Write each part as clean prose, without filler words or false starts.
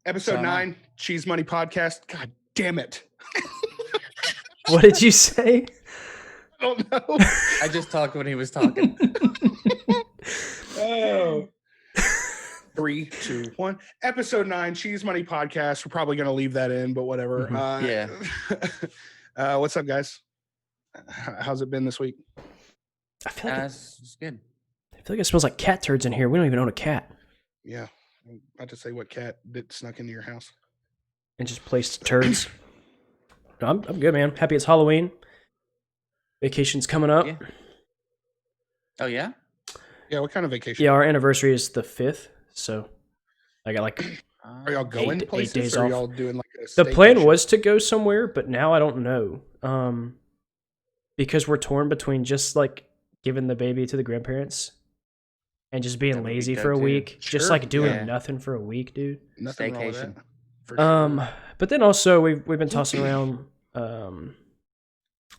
Episode 9, Cheese Money Podcast. God damn it. What did you say? I don't know. I just talked when he was talking. Oh. 3, 2, 1. Episode 9, Cheese Money Podcast. We're probably going to leave that in, but whatever. Yeah. What's up, guys? How's it been this week? I feel like It's good. I feel like it smells like cat turds in here. We don't even own a cat. Yeah. I'm about to say what cat snuck into your house. And just placed turds. No, I'm good, man. Happy it's Halloween. Vacation's coming up. Yeah. Oh, yeah? Yeah, what kind of vacation? Yeah, our anniversary is the 5th, so I got like Are y'all going 8 places days or are off. y'all doing like a The plan staycation? was to go somewhere, but now I don't know. Because we're torn between just like giving the baby to the grandparents and just being That would be lazy dope, for a too. week. Just Sure, like doing yeah. nothing for a week, dude. Nothing wrong with Staycation. that, for sure. But then also we've been tossing around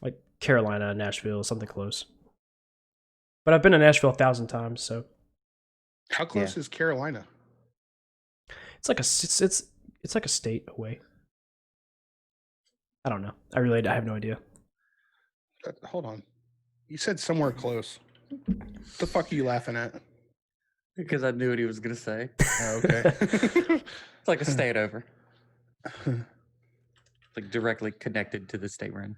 like Carolina, Nashville, something close. But I've been to Nashville 1,000 times, so How close is Carolina? it's like it's like a state away. I don't know. I have no idea. Hold on. You said somewhere close. The fuck are you laughing at? Because I knew what he was going to say. Oh, okay. It's like a state over. Like directly connected to the state we're in.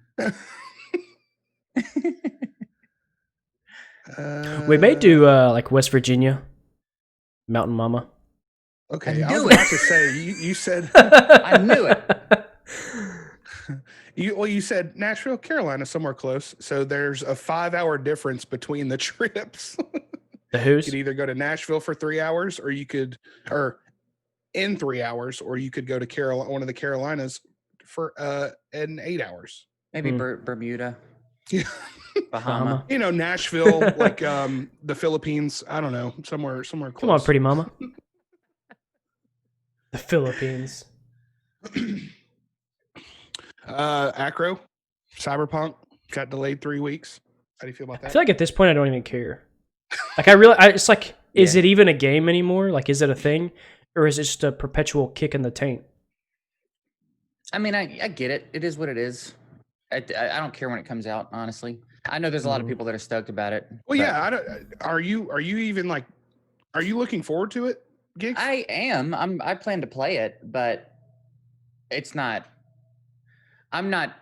We may do like West Virginia, Mountain Mama. Okay, I I was knew about it. to say you said I knew it. you said Nashville, Carolina, somewhere close. So there's a 5-hour difference between the trips. The You who's? could either go to Nashville for 3 hours, or in 3 hours, or you could go to one of the Carolinas for in 8 hours. Maybe Hmm. Bermuda. Yeah. Bahama. You know, Nashville, like the Philippines. I don't know, somewhere close. Come on, pretty mama. The Philippines. Achro, Cyberpunk got delayed 3 weeks. How do you feel about I that? feel like at this point I don't even care. Like it's like, is Yeah. it even a game anymore? Like, is it a thing, or is it just a perpetual kick in the taint? I mean, I get it. It is what it is. I don't care when it comes out, honestly. I know there's a lot of people that are stoked about it. Well, but yeah. Are you even like? Are you looking forward to it, Gigs? I am. I plan to play it, but it's not. I'm not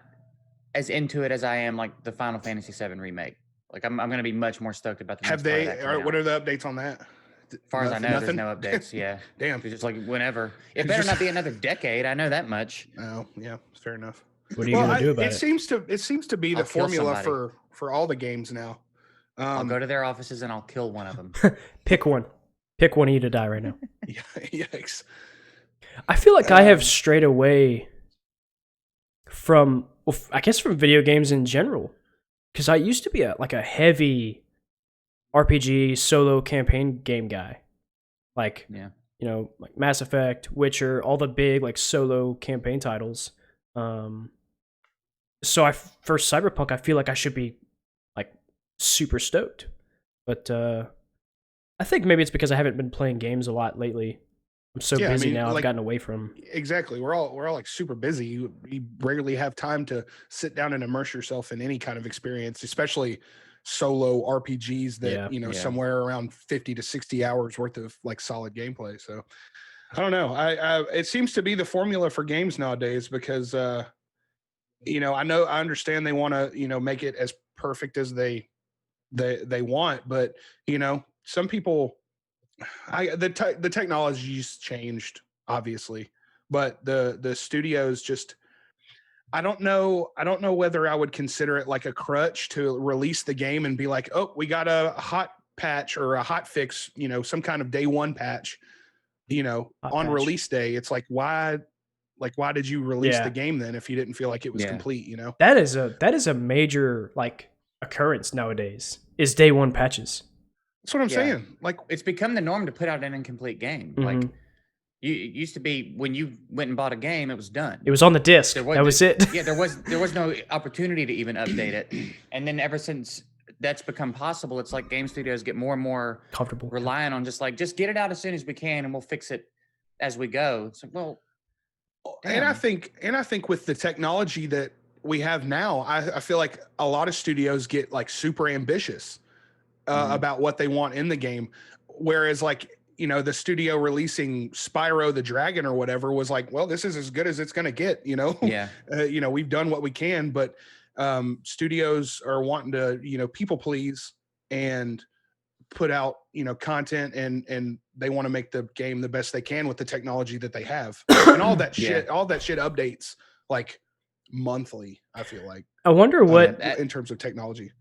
as into it as I am like the Final Fantasy VII remake. Like I'm going to be much more stoked about the. Have next part they? of that coming What out. are the updates on that? As far as I know, Nothing? there's no updates. Yeah, Damn. it's just like whenever. It It's better just- not be another decade. I know that much. Oh, yeah, fair enough. What are you gonna do about it? It seems to be the I'll kill formula somebody. for all the games now. I'll go to their offices and I'll kill one of them. Pick one. Pick one of you to die right now. Yikes. I feel like I have strayed away from, I guess, from video games in general, because I used to be a heavy RPG solo campaign game guy, like Yeah. like Mass Effect, Witcher, all the big like solo campaign titles. So for Cyberpunk, I feel like I should be like super stoked, but I think maybe it's because I haven't been playing games a lot lately. I'm so Yeah, I busy mean, now. I've like- gotten away from. Exactly. We're all like super busy. You rarely have time to sit down and immerse yourself in any kind of experience, especially solo RPGs that Yeah. somewhere around 50 to 60 hours worth of like solid gameplay. So I don't know. I it seems to be the formula for games nowadays because I understand they want to make it as perfect as they want, but some people. The technology's changed, obviously, but the studios just I don't know whether I would consider it like a crutch to release the game and be like, oh, we got a hot patch or a hot fix, some kind of day one patch, Hot on patch. release day. It's like why did you release Yeah. the game then if you didn't feel like it was Yeah. complete, That is a major like occurrence nowadays. Is day one patches. That's what I'm Yeah. saying. Like, It's become the norm to put out an incomplete game. Like Mhm. it used to be when you went and bought a game, it was done. It was on the disc. There That was it. Yeah, there was no opportunity to even update it. And then ever since that's become possible, it's like game studios get more and more Comfortable. reliant on just get it out as soon as we can and we'll fix it as we go. It's like, well, and I damn. think with the technology that we have now, I feel like a lot of studios get like super ambitious Mhm. about what they want in the game, whereas like the studio releasing Spyro the Dragon or whatever was like, well, this is as good as it's going to get. Yeah. We've done what we can, but studios are wanting to people please and put out content, and they want to make the game the best they can with the technology that they have, and all that Yeah. shit updates like monthly, I feel like, I wonder what in terms of technology.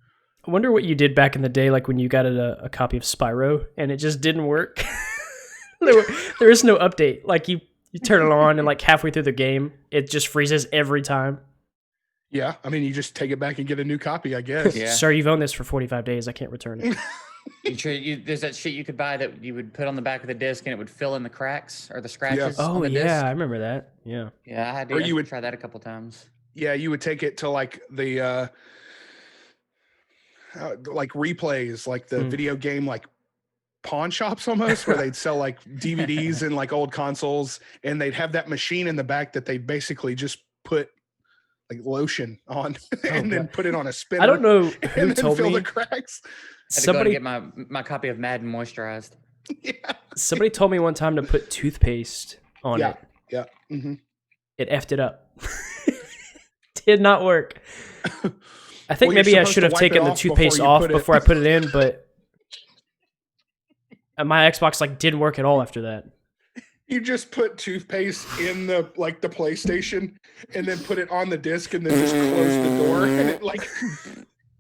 I wonder what you did back in the day, like when you got a copy of Spyro and it just didn't work. there is no update. Like you turn it on and like halfway through the game, it just freezes every time. Yeah, I mean, you just take it back and get a new copy, I guess. Yeah. Sir, you've owned this for 45 days. I can't return it. There's that shit you could buy that you would put on the back of the disc and it would fill in the cracks or the scratches Oh on the yeah, disc. I remember that. Yeah. Yeah, I had Or to you would try that a couple times. Yeah, you would take it to like the like replays, like the video game like pawn shops almost, where they'd sell like DVDs and like old consoles, and they'd have that machine in the back that they basically just put like lotion on and then put it on a spinner. I don't know who and then told fill me. the cracks. I had to go to get my copy of Madden moisturized. Yeah. Somebody told me one time to put toothpaste on it. Yeah. Mm-hmm. It effed it up. Did not work. I think maybe I should have taken the toothpaste off before I put it in, but my Xbox like didn't work at all after that. You just put toothpaste in the PlayStation and then put it on the disc and then just close the door, and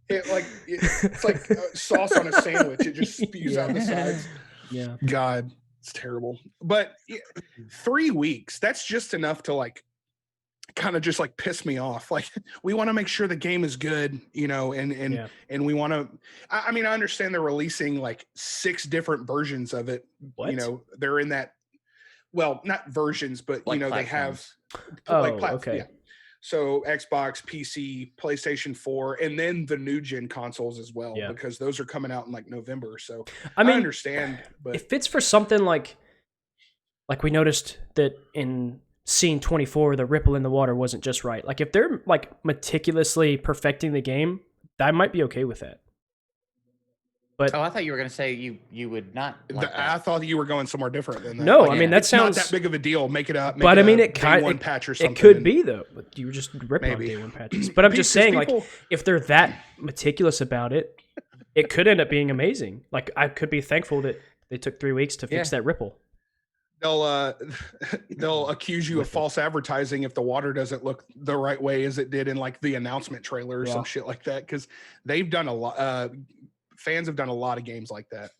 it's like sauce on a sandwich. It just spews out the sides. Yeah. God, it's terrible. But 3 weeks, that's just enough to like kind of just like piss me off. Like, we want to make sure the game is good, and we want to, I mean, I understand they're releasing like 6 different versions of it. What? They're in that, well, not versions, but Like they have okay. Yeah. So Xbox, PC, PlayStation 4, and then the new gen consoles as well, because those are coming out in like November. So I understand, but if it's for something like we noticed that in scene 24, the ripple in the water wasn't just right. Like if they're like meticulously perfecting the game, I might be okay with that. But I thought you were going to say you would not. I thought you were going somewhere different than that. No, I mean that sounds not that big of a deal. Make it up. But I mean, it kind of patch or something. It could be though. But you were just ripping on day one patches. But I'm just saying, like, if they're that meticulous about it, it could end up being amazing. Like I could be thankful that they took 3 weeks to fix that ripple. They'll accuse you of false advertising if the water doesn't look the right way as it did in like the announcement trailer or some shit like that, because they've done a lot. Fans have done a lot of games like that,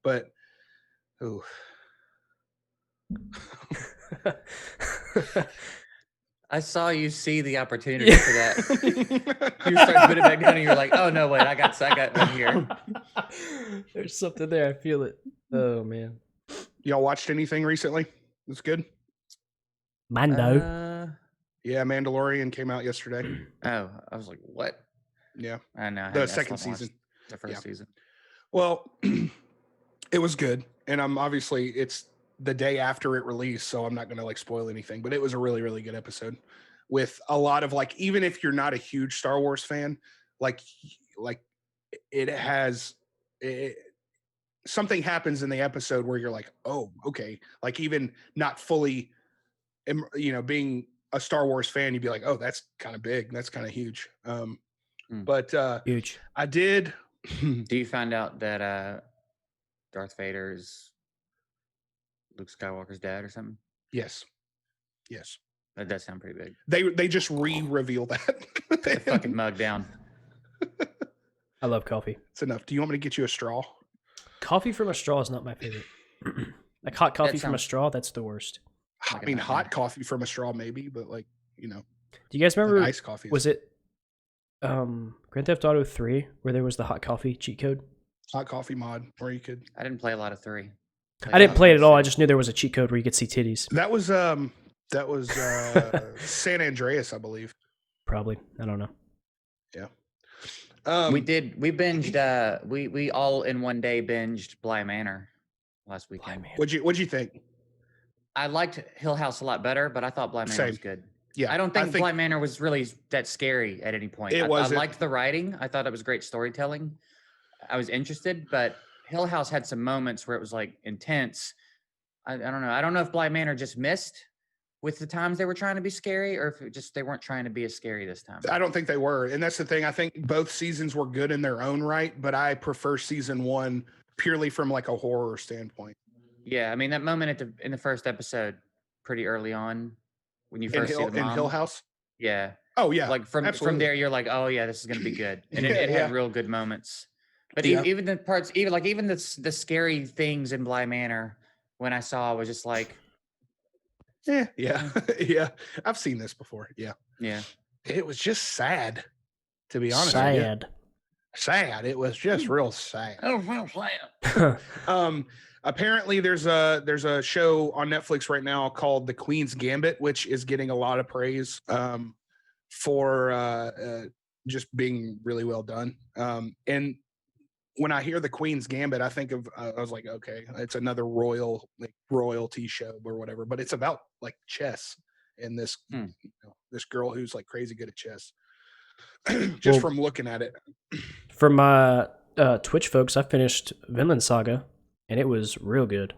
but I saw you see the opportunity for that. You start putting it back down, and you're like, "Oh no, wait, I got one here." There's something there. I feel it. Oh man, y'all watched anything recently? It's good. Mando. Yeah, Mandalorian came out yesterday. Oh, I was like, "What?" Yeah, I know. The second season. The first season. Well, it was good, and it's the day after it released, so I'm not going to like spoil anything, but it was a really, really good episode with a lot of like, even if you're not a huge Star Wars fan, like it has something happens in the episode where you're like, oh, okay. Like even not fully, being a Star Wars fan, you'd be like, oh, that's kind of big. That's kind of huge. But huge. I did. Do you find out that Darth Vader is Luke Skywalker's dad or something? Yes. That does sound pretty big. They just reveal that. Put the fucking mug down. I love coffee. It's enough. Do you want me to get you a straw? Coffee from a straw is not my favorite. Like hot coffee from a straw, that's the worst. I mean, hot coffee from a straw maybe, but like, Do you guys remember iced coffee? Was it Grand Theft Auto 3 where there was the hot coffee cheat code? Hot coffee mod where you could. I didn't play a lot of 3. I didn't play it at all. I just knew there was a cheat code where you could see titties. That was San Andreas, I believe. Probably. I don't know. Yeah. We binged we all in one day binged Bly Manor last weekend. What'd you think? I liked Hill House a lot better, but I thought Bly Manor was Same. good. Yeah, I don't I think think Bly Manor was really that scary at any point. it I wasn't. liked the writing. I thought it was great storytelling. I was interested, but Hill House had some moments where it was like intense. I don't know. I don't know if Bly Manor just missed with the times they were trying to be scary, or if it just they weren't trying to be as scary this time. I don't think they were, and that's the thing. I think both seasons were good in their own right, but I prefer season 1 purely from like a horror standpoint. Yeah, I mean that moment in the first episode, pretty early on, when you first see the In Hill mom. House. Yeah, Oh yeah, like from absolutely. there, you're like, oh yeah, this is gonna be good, and it Yeah. had real good moments. But Yeah. even the parts, even the scary things in Bly Manor, when I saw, was just like, Yeah. Yeah. I've seen this before. Yeah. yeah, It was just sad, to be honest with you. Sad. Sad. It was just real sad. oh, Apparently there's a show on Netflix right now called The Queen's Gambit, which is getting a lot of praise for just being really well done. And when I hear The Queen's Gambit, I think of I was like, okay, it's another royalty show or whatever, but it's about like chess and this this girl who's like crazy good at chess. Just Well, from looking at it. For my Twitch folks, I finished Vinland Saga, and it was real good.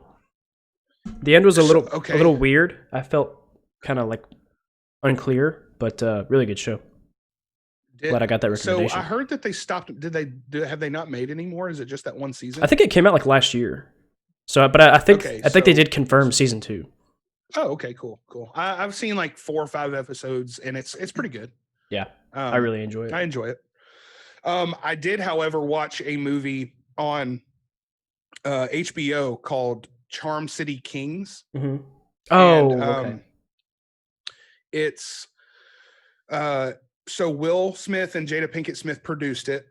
The end was a little weird. I felt kind of like unclear, but really good show. Glad I got that recommendation. So I heard that they stopped. Have they not made any more? Is it just that one season? I think it came out like last year. So, but I think they did confirm season 2. Oh, okay, cool. I've seen like 4 or 5 episodes, and it's pretty good. Yeah, I really enjoy it. I enjoy it. I did, however, watch a movie on HBO called Charm City Kings. Mm-hmm. Oh, and, okay. It's so Will Smith and Jada Pinkett Smith produced it,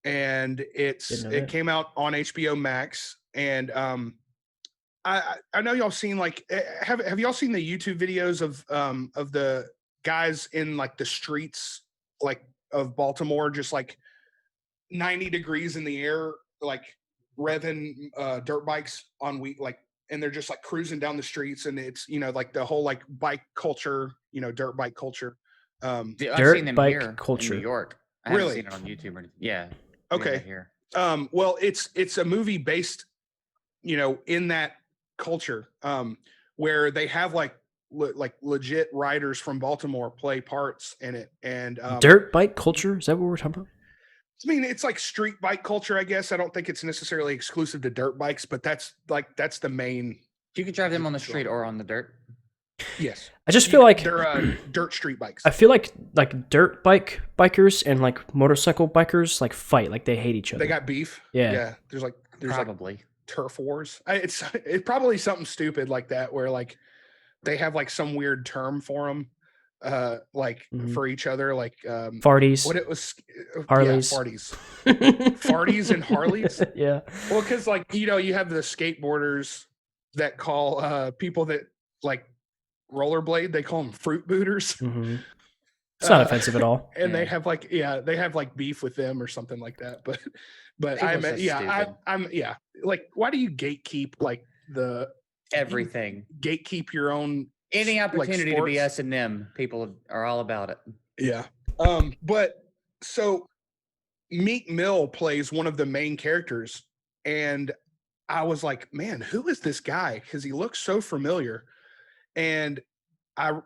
and it came out on HBO Max. And I know y'all seen like have y'all seen the YouTube videos of the guys in like the streets like of Baltimore, just like 90 degrees in the air, like revving dirt bikes on and they're just like cruising down the streets, and it's like the whole like bike culture, dirt bike culture. I've seen them bike here culture. in New York. I haven't seen it on YouTube or anything. Yeah. Okay. Here. Well, it's a movie based, in that culture, where they have like legit riders from Baltimore play parts in it, and dirt bike culture. Is that what we're talking about? I mean, it's like street bike culture, I guess. I don't think it's necessarily exclusive to dirt bikes, but that's the main. You can drive them on the street or on the dirt. Yes. I just feel like they're dirt street bikes. I feel like dirt bikers and like motorcycle bikers like fight, like they hate each other. They got beef. Yeah. There's probably like turf wars. It's probably something stupid like that, where like they have like some weird term for them, for each other, like farties. What it was, Harleys. Farties, farties and Harleys. Yeah. Well, because like you have the skateboarders that call people that like rollerblade, they call them fruit booters. Mm-hmm. It's not offensive at all. And they have like beef with them or something like that. But I'm like, why do you gatekeep like everything? Gatekeep your own any opportunity to be sports? us and them. People are all about it. Yeah. But so Meek Mill plays one of the main characters, and I was like, man, who is this guy? Because he looks so familiar. And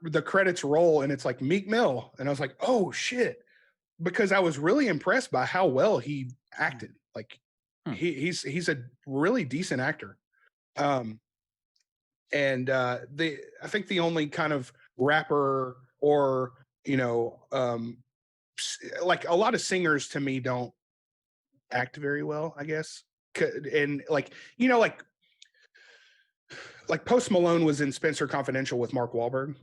the credits roll, and it's like Meek Mill, and I was like, oh shit, because I was really impressed by how well he acted. Like he's a really decent actor. And I think the only kind of rapper or like a lot of singers to me don't act very well, I guess. And like Post Malone was in Spencer Confidential with Mark Wahlberg.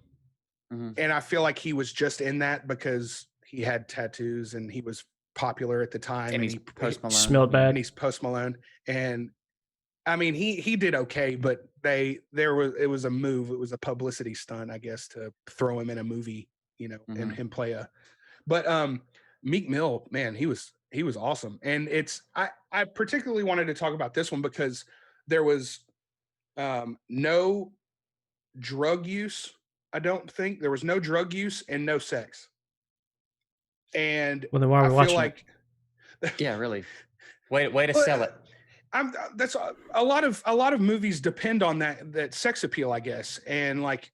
Mm-hmm. And I feel like he was just in that because he had tattoos and he was popular at the time. And he's Post Malone. Smelled bad. And he's Post Malone. And I mean, he did okay, but it was a move. It was a publicity stunt, I guess, to throw him in a movie, and him play but Meek Mill, man, he was awesome. And I particularly wanted to talk about this one because there was no drug use. I don't think there was no drug use and no sex. And Well, then why are we I feel watching like Yeah, really. Way to Well, sell it. that's a lot of movies depend on that sex appeal, I guess, and like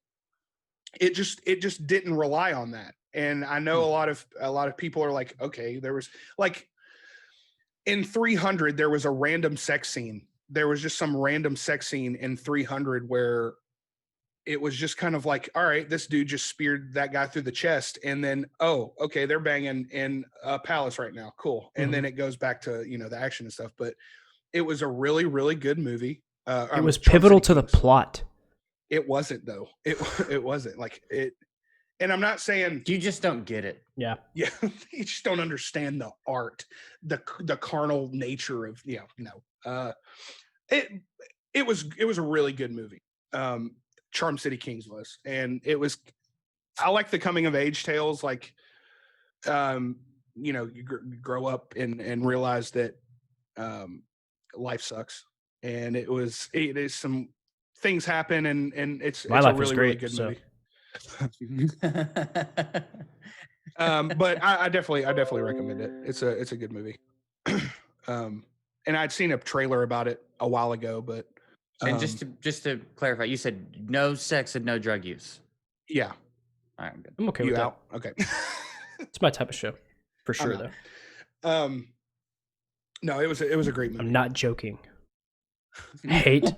it just didn't rely on that. And I know a lot of people are like, okay, there was like in 300 there was a random sex scene. There was just some random sex scene in 300 where it was just kind of like, all right, this dude just speared that guy through the chest, and then oh, okay, they're banging in a palace right now, cool. And then it goes back to the action and stuff. But it was a really, really good movie. It was Charm pivotal City to the Kings. plot. It wasn't though. It wasn't like it. And I'm not saying You just don't get it. Yeah. yeah, you just don't understand the art, the carnal nature of no. It was a really good movie. Charm City Kings was, and it was. I like the coming of age tales, like you grow up and realize that life sucks, and it is some things happen, and it's My a life is really, really great, good so. movie. But I definitely recommend it. It's a good movie. And I'd seen a trailer about it a while ago, but And just to clarify, you said no sex and no drug use. yeah, All right, I'm good. I'm okay you with that. out? Okay. It's my type of show, for sure, out. though. No, it was a great movie. I'm not joking. I hate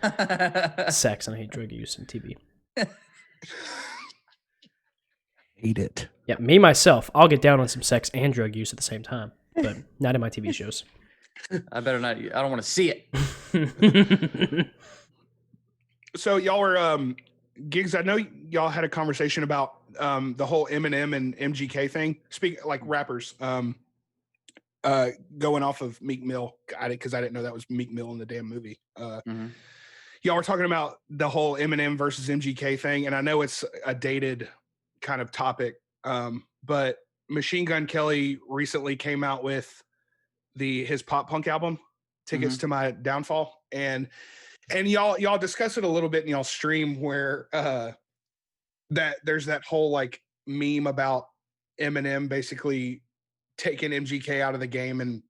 sex and I hate drug use and TV. Hate it. Yeah, me, myself, I'll get down on some sex and drug use at the same time, but not in my TV shows. I better not. I don't want to see it. So y'all were gigs. I know y'all had a conversation about the whole Eminem and MGK thing. Speak like rappers. Going off of Meek Mill, because I didn't know that was Meek Mill in the damn movie. Y'all were talking about the whole Eminem versus MGK thing, and I know it's a dated kind of topic, but Machine Gun Kelly recently came out with his pop punk album, Tickets to My Downfall, and y'all discuss it a little bit in y'all stream where that there's that whole like meme about Eminem basically taking MGK out of the game and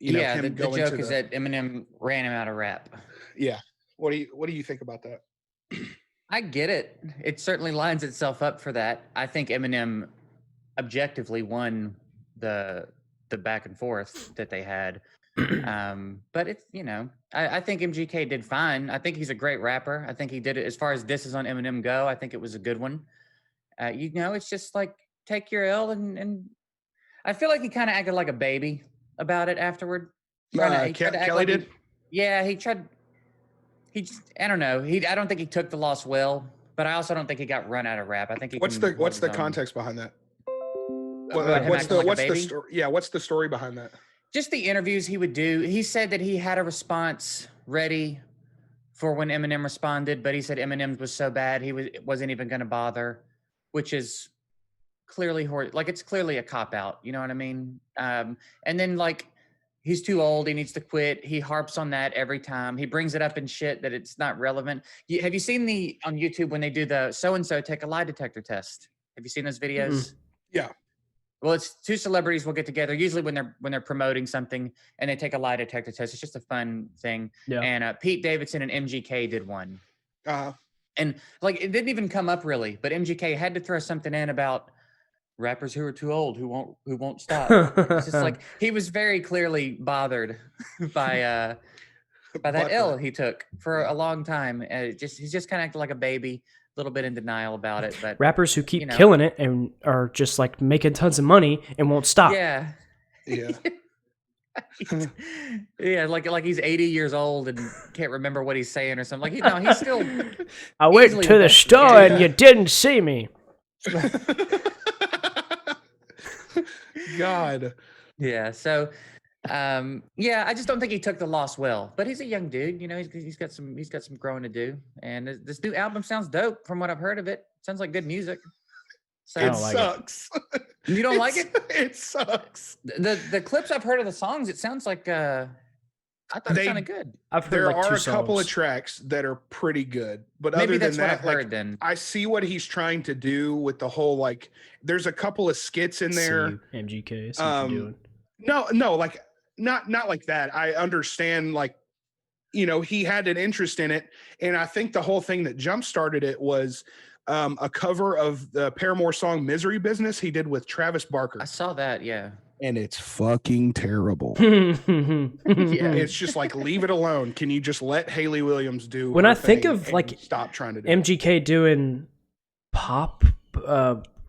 yeah, him the going joke to is that Eminem ran him out of rap. yeah. What do you think about that? I get it. It certainly lines itself up for that. I think Eminem objectively won the back and forth that they had. But it's I think MGK did fine. I think he's a great rapper. I think he did it as far as disses on Eminem go. I think it was a good one. It's just like take your L and I feel like he kind of acted like a baby about it afterward. He tried to act Kelly like did. Yeah, he tried. I don't know. I don't think he took the loss well, but I also don't think he got run out of rap. I think he. What's the context behind that? What's the story? Yeah, what's the story behind that? Just the interviews he would do. He said that he had a response ready for when Eminem responded, but he said Eminem's was so bad he wasn't even going to bother, which is clearly it's clearly a cop out. You know what I mean? And then like he's too old. He needs to quit. He harps on that every time. He brings it up in shit that it's not relevant. Have you seen on YouTube when they do the so-and-so take a lie detector test? Have you seen those videos? Mm-hmm. Yeah. Well, it's two celebrities will get together, usually when they're promoting something, and they take a lie detector test. It's just a fun thing. Yeah. And Pete Davidson and MGK did one. And like it didn't even come up really, but MGK had to throw something in about rappers who are too old who won't stop. It's just like he was very clearly bothered by that L he took for a long time. He's just kind of acting like a baby. A little bit in denial about it, but rappers who keep killing it and are just like making tons of money and won't stop. Yeah. Yeah, like he's 80 years old and can't remember what he's saying or something. Like he's still. I went to the store and you didn't see me. God. Yeah. So, I just don't think he took the loss well. But he's a young dude. He's got some growing to do. And this new album sounds dope from what I've heard of it. Sounds like good music. So, it sucks. You don't like it? It sucks. The clips I've heard of the songs, it sounds like I thought it They- sounded good. I've heard There like are two a couple of songs. tracks that are pretty good, but Maybe other that's than what I've that, like heard then. I see what he's trying to do with the whole like. There's a couple of skits in See there. you, MGK. See what you're doing. No, like not like that. I understand, like, you know, he had an interest in it, and I think the whole thing that jump started it was a cover of the Paramore song "Misery Business" he did with Travis Barker, I saw that. Yeah. and it's fucking terrible. Yeah. It's just like, leave it alone. Can you just let Haley Williams do? When her I think thing of, and like, stop trying to do it? MGK doing pop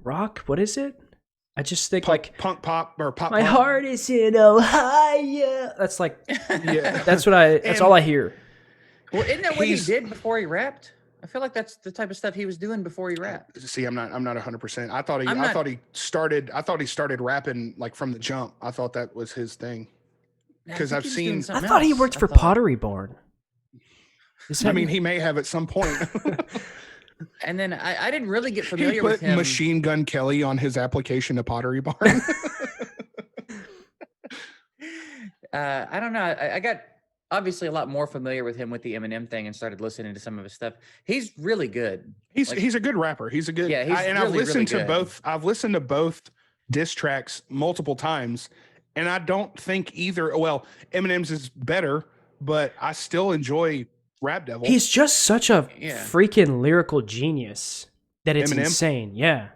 rock, what is it? I just think like punk pop or pop. my pop. heart is in Ohio. That's like Yeah, that's all I hear. Well, isn't that what he He's- did before he rapped? I feel like that's the type of stuff he was doing before he rapped. See, I'm not 100%. I thought I'm not- he started rapping like from the jump. I thought that was his thing. I 'Cause think I've he was doing seen- I something thought he else. worked I for thought- Pottery Barn. I mean, he may have at some point. And then I didn't really get He familiar put with him. Machine Gun Kelly on his application to Pottery Barn. I don't know. I got obviously a lot more familiar with him with the Eminem thing and started listening to some of his stuff. He's really good. He's a good rapper. He's a good. Yeah, he's and I've really, listened really to good. both. I've listened to both diss tracks multiple times, and I don't think either. Well, Eminem's is better, but I still enjoy Rap Devil. He's just such a Yeah. freaking lyrical genius that it's Eminem? insane. Yeah.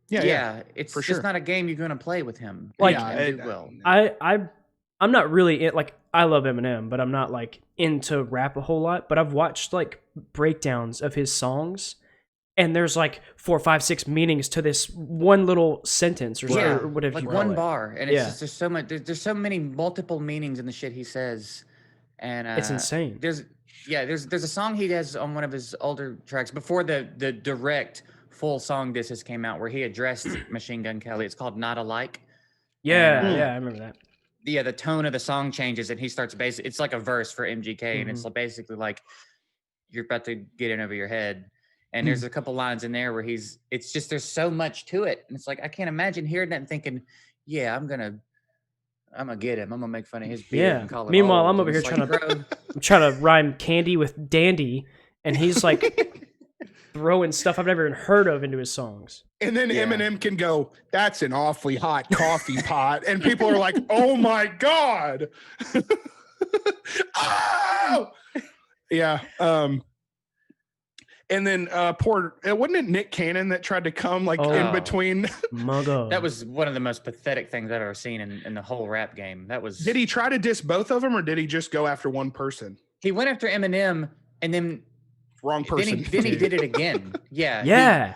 Yeah, it's for just sure. not a game you're going to play with him. Like- And do well. I'm not really like I love Eminem, but I'm not like into rap a whole lot. But I've watched like breakdowns of his songs, and there's like 4, 5, 6 meanings to this one little sentence or, Yeah, or whatever like you call one it. bar, and it's Yeah. just there's so much. There's so many multiple meanings in the shit he says, and It's insane. There's a song he does on one of his older tracks before the direct full song disses came out where he addressed Machine Gun Kelly. It's called "Not Alike." Yeah, And, yeah, I remember that. Yeah, the tone of the song changes, and he starts basically. It's like a verse for MGK, and Mm-hmm. it's basically like you're about to get in over your head. And there's a couple lines in there where it's just there's so much to it, and it's like I can't imagine hearing that and thinking, yeah, I'm gonna get him. I'm gonna make fun of his beard. Yeah. And call him Meanwhile, old. I'm over And here it's trying like, bro, I'm trying to rhyme candy with dandy, and he's like throwing stuff I've never even heard of into his songs. And then Yeah. Eminem can go, "That's an awfully hot coffee pot," and people are like, "Oh my god!" Oh! Yeah. And then wasn't it Nick Cannon that tried to come like in Oh. between? Muggo. that was one of the most pathetic things I've ever seen in the whole rap game. That was. Did he try to diss both of them, or did he just go after one person? He went after Eminem, and then Wrong person. then he did it again. Yeah. yeah.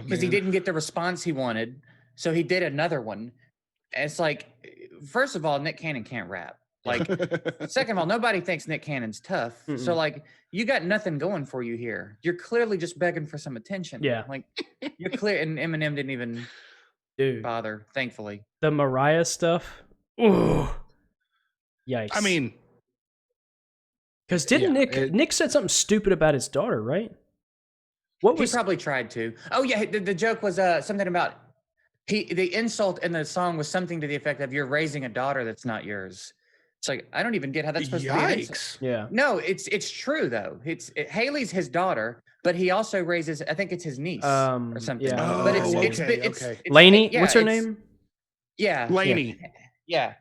Because he didn't get the response he wanted, so he did another one. And it's like, first of all, Nick Cannon can't rap. Like, second of all, nobody thinks Nick Cannon's tough. So Mm-mm. like, you got nothing going for you here. You're clearly just begging for some attention. Yeah. Like, you're clear, and Eminem didn't even Dude. bother. Thankfully. The Mariah stuff. Ooh. Yikes. I mean, because didn't yeah, Nick said something stupid about his daughter, right? What He was probably tried to. Oh yeah, the joke was something about the insult in the song was something to the effect of "You're raising a daughter that's not yours." It's like I don't even get how that's supposed to be an insult. yikes. yeah. No, it's true though. Haley's his daughter, but he also raises. I think it's his niece or something. yeah. But it's Oh, it's, okay, it's, okay. it's Lainey, yeah, what's her it's- name? Yeah, Laney. yeah.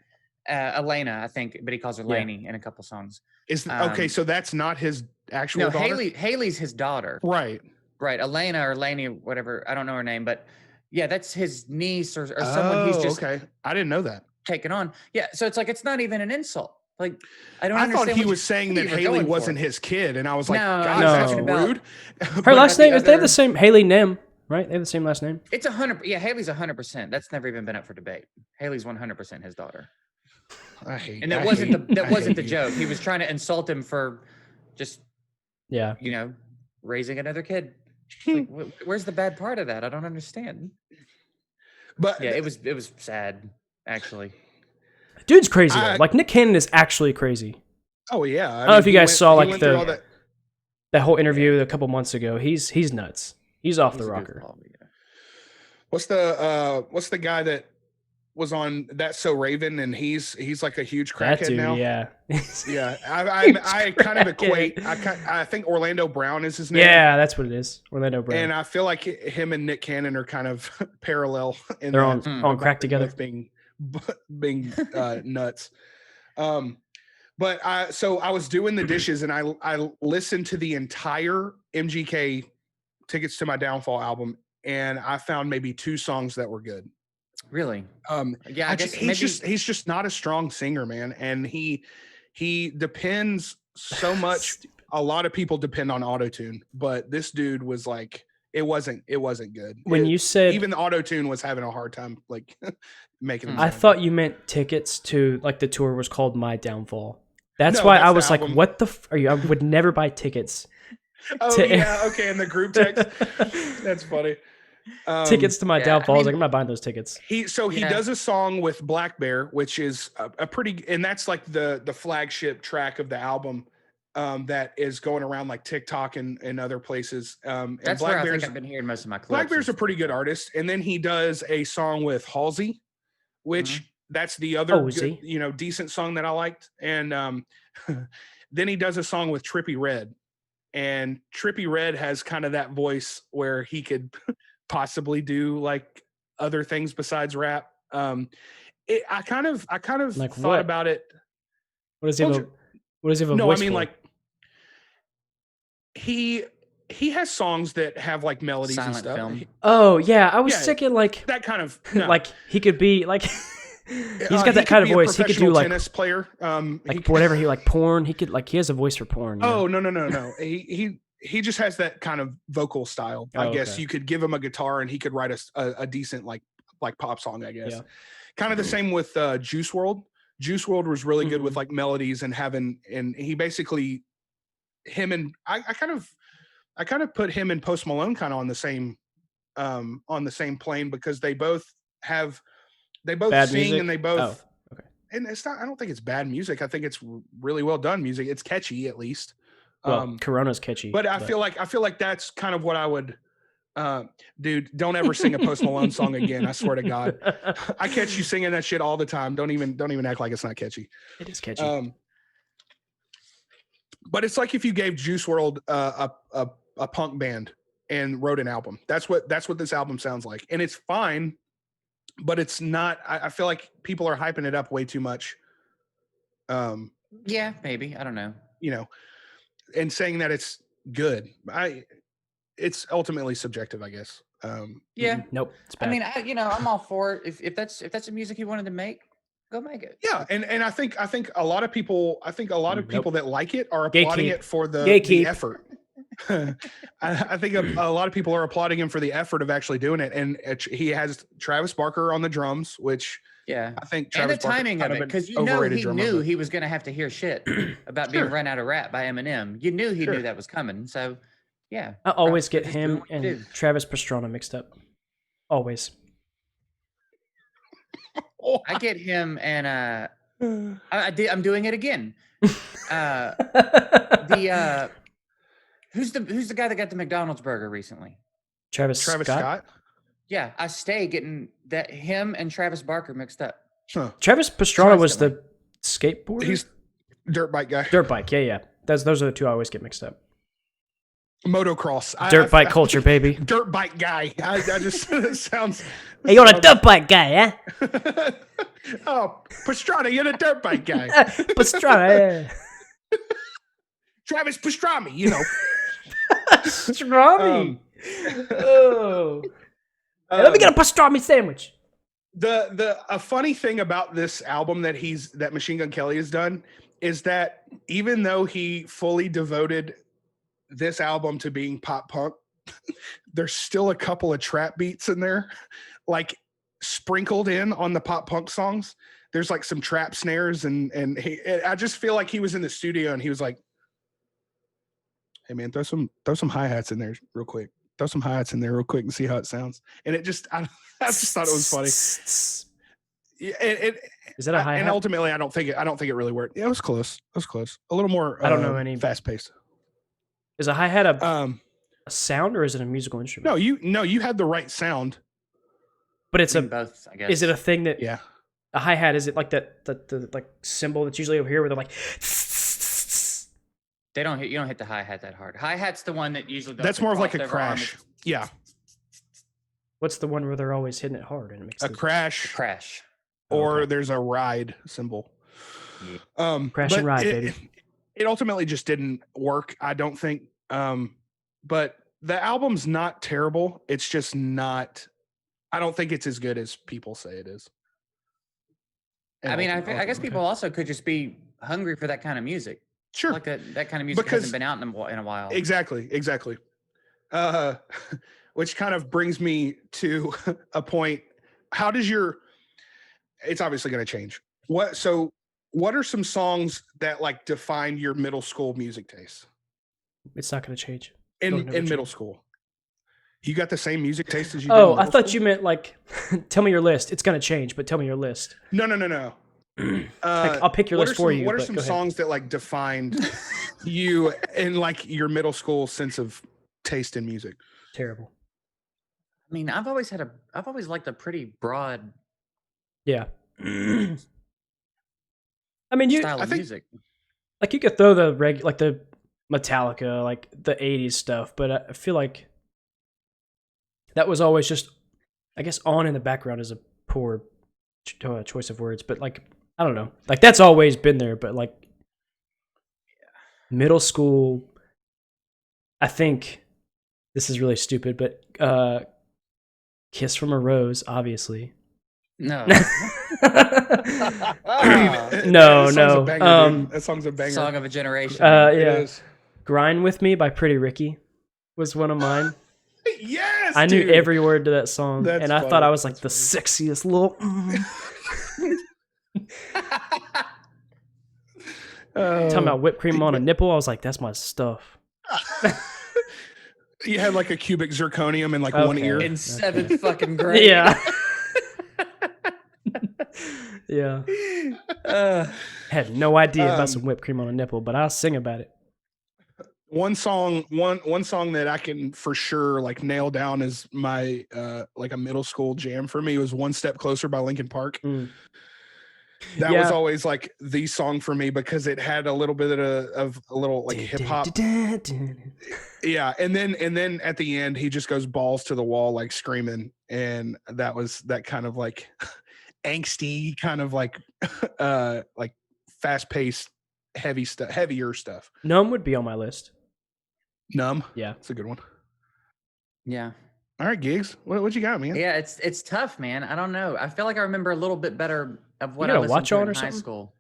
Elena, I think, but he calls her Yeah. Lainey in a couple songs. Is okay, Um, so that's not his actual No, daughter? Haley's his daughter. Right. Right, Elena or Lainey, whatever. I don't know her name, but yeah, that's his niece or someone he's just okay. I didn't know that. taken on. Yeah, so it's like it's not even an insult. Like I don't. I understand thought he what was you- saying what that you were Haley going wasn't for. his kid, and I was like, No, God, no. that's talking about- rude. Her But last the name is they have other- the same Haley Nim, right? They have the same last name. It's 100. Yeah, Haley's 100%. That's never even been up for debate. Haley's 100% his daughter, I hate, and that I wasn't hate- the I wasn't the hate you. joke. He was trying to insult him for just Yeah. raising another kid. It's like, where's the bad part of that? I don't understand. But Yeah, it was sad actually. Dude's crazy though. I- Like Nick Cannon is actually crazy. oh yeah, I don't know if you guys saw, he like, went through the- all that- That whole interview a couple months ago, he's nuts. He's off He's the a rocker. goofball, yeah. what's the guy that was on That's So Raven, and he's like a huge That crackhead dude, now. yeah. Yeah, Huge I kind of equate. crackhead. I think Orlando Brown is his name. Yeah, that's what it is. Orlando Brown. And I feel like him and Nick Cannon are kind of parallel in They're that on crack them together. both being nuts. But I was doing the dishes and I listened to the entire MGK Tickets to My Downfall album, and I found maybe 2 songs that were good. Really? Yeah, he's just not a strong singer, man, and he depends so much. A lot of people depend on autotune, but this dude was like, it wasn't good. When you said even the autotune was having a hard time like making them. I thought you meant tickets to like the tour was called My Downfall. That's No, why that's I the was like, album. what the are you? I would never buy tickets. Oh yeah, okay. In the group text, that's funny. Tickets to My Downfall. I was like, I'm not buying those tickets. He does a song with Black Bear, which is a pretty, and that's like the flagship track of the album. That is going around like TikTok and other places. And That's Black where I Bear's, think I've been hearing most of my clips. Black Bear's a pretty good artist. And then he does a song with Halsey, which that's the other good, decent song that I liked. And then he does a song with Trippie Redd. And Trippie Redd has kind of that voice where he could possibly do like other things besides rap. I kind of like thought what? about it. What does he have? What does he have a No, voice I mean for? like he has songs that have like melodies Silent and stuff. film. Oh yeah, I was thinking like that kind of like he could be like he's got that kind of voice. He could do like tennis player. Like whatever he like porn. He could like he has a voice for porn. Oh no. He just has that kind of vocal style. I guess you could give him a guitar and he could write a decent like pop song. I guess. Yeah. Kind of the same with Juice WRLD. Juice WRLD was really good with like melodies and he basically I kind of put him and Post Malone kind of on the same plane because they both bad sing music? and they both okay. And it's not, I don't think it's bad music. I think it's really well done music. It's catchy at least. Well, Corona's catchy. But I feel like that's kind of what I would dude, don't ever sing a Post Malone song again. I swear to God. I catch you singing that shit all the time. Don't even act like it's not catchy. It is catchy. But it's like if you gave Juice WRLD a punk band and wrote an album. That's what this album sounds like. And it's fine, but it's not. I feel like people are hyping it up way too much. Yeah, maybe. I don't know. And saying that it's good. It's ultimately subjective, I guess. Yeah. Nope. It's bad. I mean, I'm all for it. If that's the music he wanted to make, go make it. Yeah, and I think a lot of people people that like it are applauding Gatekeep. it for the effort. I think a lot of people are applauding him for the effort of actually doing it, and he has Travis Barker on the drums, which I think Travis and the timing of it, because he knew he was going to have to hear shit about being run out of rap by Eminem. You knew he knew that was coming, so yeah. I always get him and Travis Pastrana mixed up. Always. I get him and I'm doing it again. Who's the guy that got the McDonald's burger recently? Travis Scott? Yeah, I stay getting that him and Travis Barker mixed up. Huh. Travis Pastrana was the skateboarder? He's dirt bike guy. Dirt bike, yeah. Those are the two I always get mixed up. Motocross. Dirt bike culture, baby. Dirt bike guy. I just sounds. Hey, you're a dirt bike guy, huh? Oh, Pastrana, you're the dirt bike guy. Pastrana, yeah. Travis Pastrami, Pastrami. Oh. Let me get a pastrami sandwich. A funny thing about this album that Machine Gun Kelly has done is that even though he fully devoted this album to being pop punk, there's still a couple of trap beats in there, like sprinkled in on the pop punk songs. There's like some trap snares and I just feel like he was in the studio and he was like, "Hey man, throw some hi-hats in there real quick. Throw some hi-hats in there real quick and see how it sounds." And it just, I just thought it was funny. Is that a hi-hat? And ultimately, I don't think it really worked. Yeah, it was close. It was close. A little more. I don't know any fast-paced. Is a hi-hat a sound or is it a musical instrument? No, you had the right sound. But it's both, I guess. Is it a thing that Yeah. a hi-hat, is it like the like symbol that's usually over here where they're like you don't hit the hi-hat that hard. Hi-hat's the one that usually That's more of like a crash. Yeah. what's the one where they're always hitting it hard and it makes A crash. Crash. Or okay. there's a ride symbol. Yeah. Crash and ride, baby. It ultimately just didn't work, I don't think. But the album's not terrible. It's just not. I don't think it's as good as people say it is. And I mean, I guess people also could just be hungry for that kind of music. Sure. Like that kind of music hasn't been out in a while. Exactly. Which kind of brings me to a point. How does it's obviously going to change. What are some songs that like define your middle school music taste? It's not going to change. In middle school. You got the same music taste as you did Oh, in I thought school? you meant like, tell me your list. It's going to change, but tell me your list. No. I'll pick your list for you. What are some songs that like defined you in like your middle school sense of taste in music? Terrible. I mean, I've always liked a pretty broad Yeah. I mean, style of music. Like you could throw the like the Metallica, like the 80s stuff, but I feel like that was always just, I guess, on in the background is a poor choice of words, but like, I don't know. Like that's always been there, but like middle school, I think this is really stupid, but Kiss from a Rose, obviously. No. No. That song's a banger. Song of a generation. Yeah. It is. Grind With Me by Pretty Ricky was one of mine. Yes, I knew dude. every word to that song, That's and I funny. thought I was like That's the sexiest little. Talking about whipped cream on a nipple, I was like, that's my stuff. You had like a cubic zirconium in like one ear. In seventh fucking grade. Yeah. Yeah. Had no idea about some whipped cream on a nipple, but I'll sing about it. One song that I can for sure like nail down as my like a middle school jam for me was One Step Closer by Linkin Park. That was always like the song for me because it had a little bit of a little like hip hop. Yeah, and then at the end he just goes balls to the wall like screaming, and that was that kind of like angsty kind of like fast paced heavier stuff. Numb would be on my list. Numb, yeah, it's a good one. Yeah. All right, Gigs, what you got, man? Yeah, it's tough, man. I don't know. I feel like I remember a little bit better of what you I got a listened watch to on in or high something? school.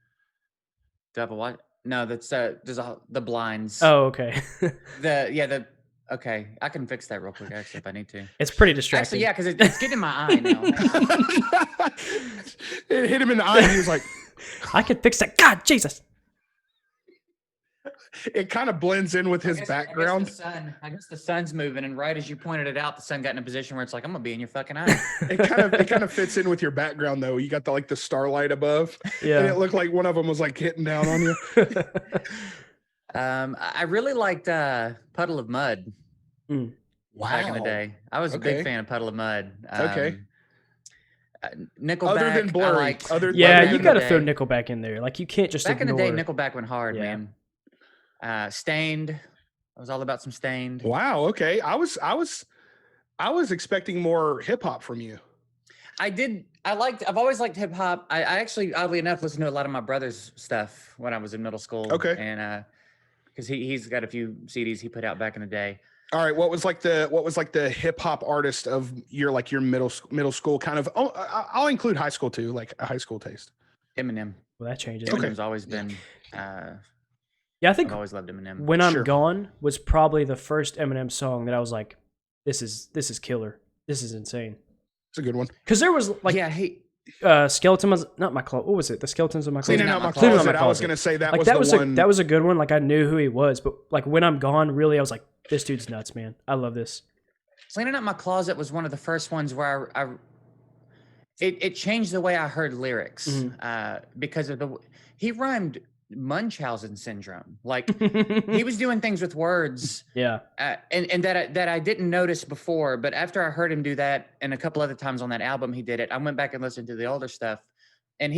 Do I have a watch? No, that's there's the blinds. Oh, okay. Okay, I can fix that real quick actually if I need to. It's pretty distracting. Actually, yeah, because it's getting in my eye now. It hit him in the eye and he was like, I can fix that. God, Jesus. It kind of blends in with his background. I guess the sun's moving, and right as you pointed it out, the sun got in a position where it's like, I'm gonna be in your fucking eye. It kind of fits in with your background though. You got the starlight above. Yeah. And it looked like one of them was like hitting down on you. I really liked Puddle of Mud. Wow. Back in the day. I was a big fan of Puddle of Mud. Okay. Nickelback. Other than Blurry. You got to throw Nickelback in there. Like you can't just back ignore. in the day, Nickelback went hard, man. Stained. I was all about some Stained. Wow. Okay. I was expecting more hip hop from you. I've always liked hip hop. I actually, oddly enough, listened to a lot of my brother's stuff when I was in middle school. Okay. And because he's got a few CDs he put out back in the day. All right. What was like the hip hop artist of your middle school kind of? Oh, I'll include high school too, like a high school taste. Eminem. Well, that changes. Eminem's always been. Yeah, I think I've always loved Eminem. When I'm Gone was probably the first Eminem song that I was like, this is killer. This is insane. It's a good one. Because there was like, Skeleton was not my closet. What was it? The Skeletons of my closet. Cleaning out my closet. I was gonna say that like, was the one. That was a good one. Like I knew who he was, but like When I'm Gone, really, I was like, this dude's nuts, man. I love this. Cleaning Out My Closet was one of the first ones where it changed the way I heard lyrics because of he rhymed Munchausen syndrome. Like he was doing things with words, Yeah. and that I didn't notice before. But after I heard him do that, and a couple other times on that album he did it, I went back and listened to the older stuff, and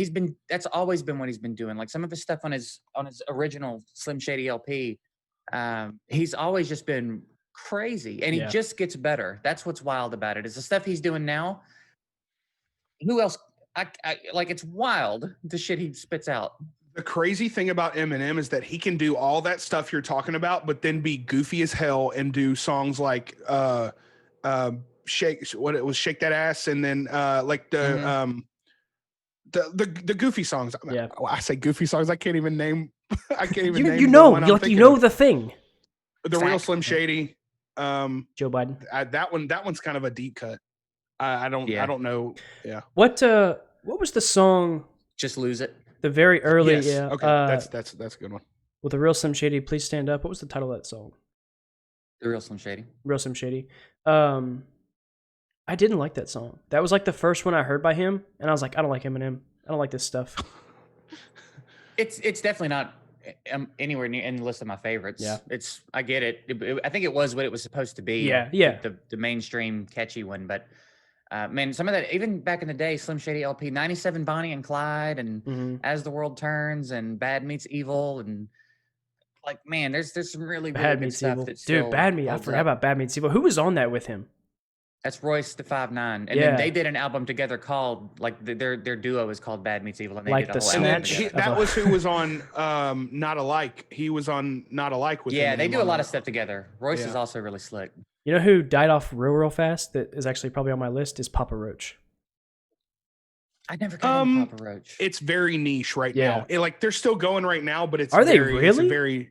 that's always been what he's been doing. Like some of his stuff on his original Slim Shady LP, he's always just been crazy, and he just gets better. That's what's wild about it. Is the stuff he's doing now. Who else? I like it's wild the shit he spits out. The crazy thing about Eminem is that he can do all that stuff you're talking about, but then be goofy as hell and do songs like shake that ass, and then like the goofy songs. Yeah. I say goofy songs. I can't even name. I can't even name. You know the thing. The real Slim Shady. Joe Biden. That one's kind of a deep cut. I don't know. Yeah. What was the song? Just Lose It. The very early, yes. yeah. Okay, that's a good one. With the real Slim Shady, Please Stand Up. What was the title of that song? The real Slim Shady. Real Slim Shady. I didn't like that song. That was like the first one I heard by him, and I was like, I don't like Eminem. I don't like this stuff. It's definitely not anywhere near in the list of my favorites. Yeah. I get it. I think it was what it was supposed to be. Yeah. The mainstream catchy one, but. Man, some of that, even back in the day, Slim Shady LP, 97 Bonnie and Clyde, and As the World Turns, and Bad Meets Evil, and like, man, there's some really good stuff. Evil. That's Dude, Bad Meets. I forgot about Bad Meets Evil. Who was on that with him? That's Royce the 5'9", and then they did an album together called like their duo is called Bad Meets Evil, and they like did a whole the album. That was who was on Not Alike. He was on Not Alike with. Yeah, they do a lot of stuff together. Royce is also really slick. You know who died off real fast? That is actually probably on my list. Is Papa Roach. I never got into Papa Roach. It's very niche right now. Like they're still going right now, but it's they really?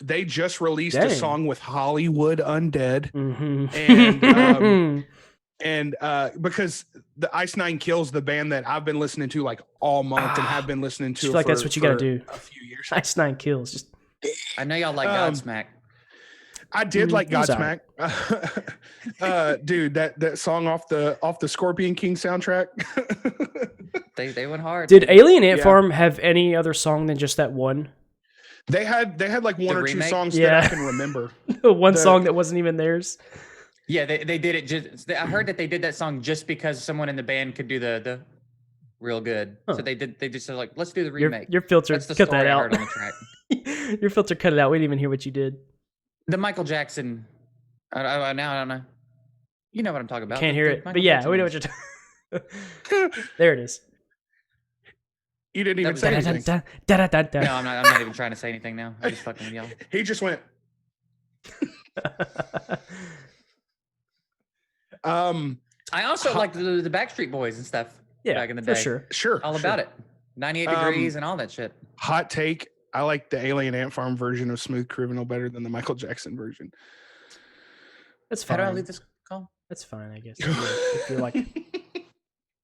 They just released a song with Hollywood Undead, and because the Ice Nine Kills, the band that I've been listening to like all month and have been listening to. I feel like that's what you got to do. A few years. Ice Nine Kills. Just. I know y'all like Godsmack. I did like Godsmack. Dude, that song off the Scorpion King soundtrack. they went hard. Did Alien Ant Farm have any other song than just that one? They had like one or two songs that I can remember. One song that wasn't even theirs. Yeah, they did it just. I heard that they did that song just because someone in the band could do the real good. Huh. So they just said like, let's do the remake. Your filter cut that out. I heard on the track. Your filter cut it out. We didn't even hear what you did. The Michael Jackson. Now I don't know. You know what I'm talking about. Can't hear it, but yeah, we know what you're talking. There it is. You didn't even say anything. No, I'm not even trying to say anything now. I'm just fucking with y'all. He just went. I also like the Backstreet Boys and stuff. Yeah, back in the day. Sure. All about it. 98 Degrees and all that shit. Hot take. I like the Alien Ant Farm version of Smooth Criminal better than the Michael Jackson version. That's fine. How do I leave this call? That's fine, I guess. If you're like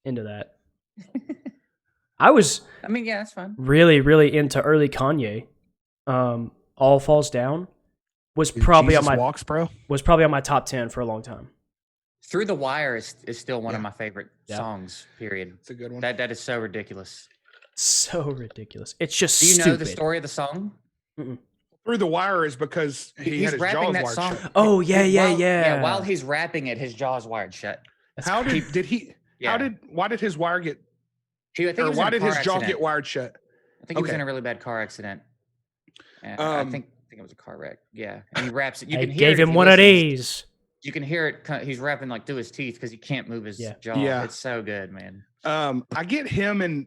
into that. Yeah, that's fine. Really, really into early Kanye. All Falls Down was probably was probably on my top 10 for a long time. Through the Wire is still one of my favorite songs. Period. It's a good one. That is so ridiculous. So ridiculous. It's just Do you stupid. know the story of the song? Mm-mm. Through the Wire is because he's had his jaws wired shut. Oh yeah. While he's rapping it, his jaw's wired shut. Why did his wire get? Why did his jaw get wired shut? I think he was in a really bad car accident. I think it was a car wreck. Yeah, and he raps it. You can hear gave him one of these. You can hear it. He's rapping like through his teeth because he can't move his jaw. Yeah. It's so good, man. I get him and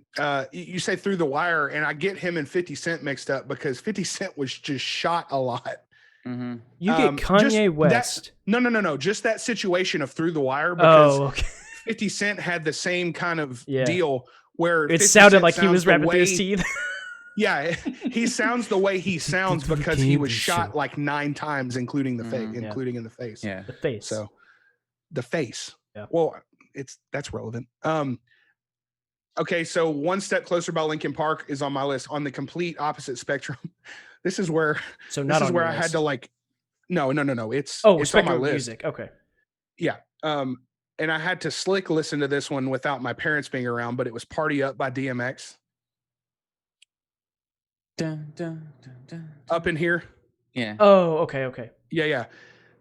you say Through the Wire, and I get him and 50 Cent mixed up because 50 Cent was just shot a lot. Mm-hmm. You get Kanye West. No. Just that situation of Through the Wire because 50 Cent had the same kind of deal where it sounded like he was rapping through his teeth. Yeah, he sounds the way he sounds because he was shot like 9 times, including the face, including in the face. Yeah, the face. So, the face. Yeah. Well, that's relevant. Okay, so One Step Closer by Linkin Park is on my list on the complete opposite spectrum. This is where I had to like. No. It's on my list. Music. Okay. Yeah. And I had to slick listen to this one without my parents being around, but it was Party Up by DMX. Dun, dun, dun, dun, Up in here. Yeah. Oh, okay. Yeah.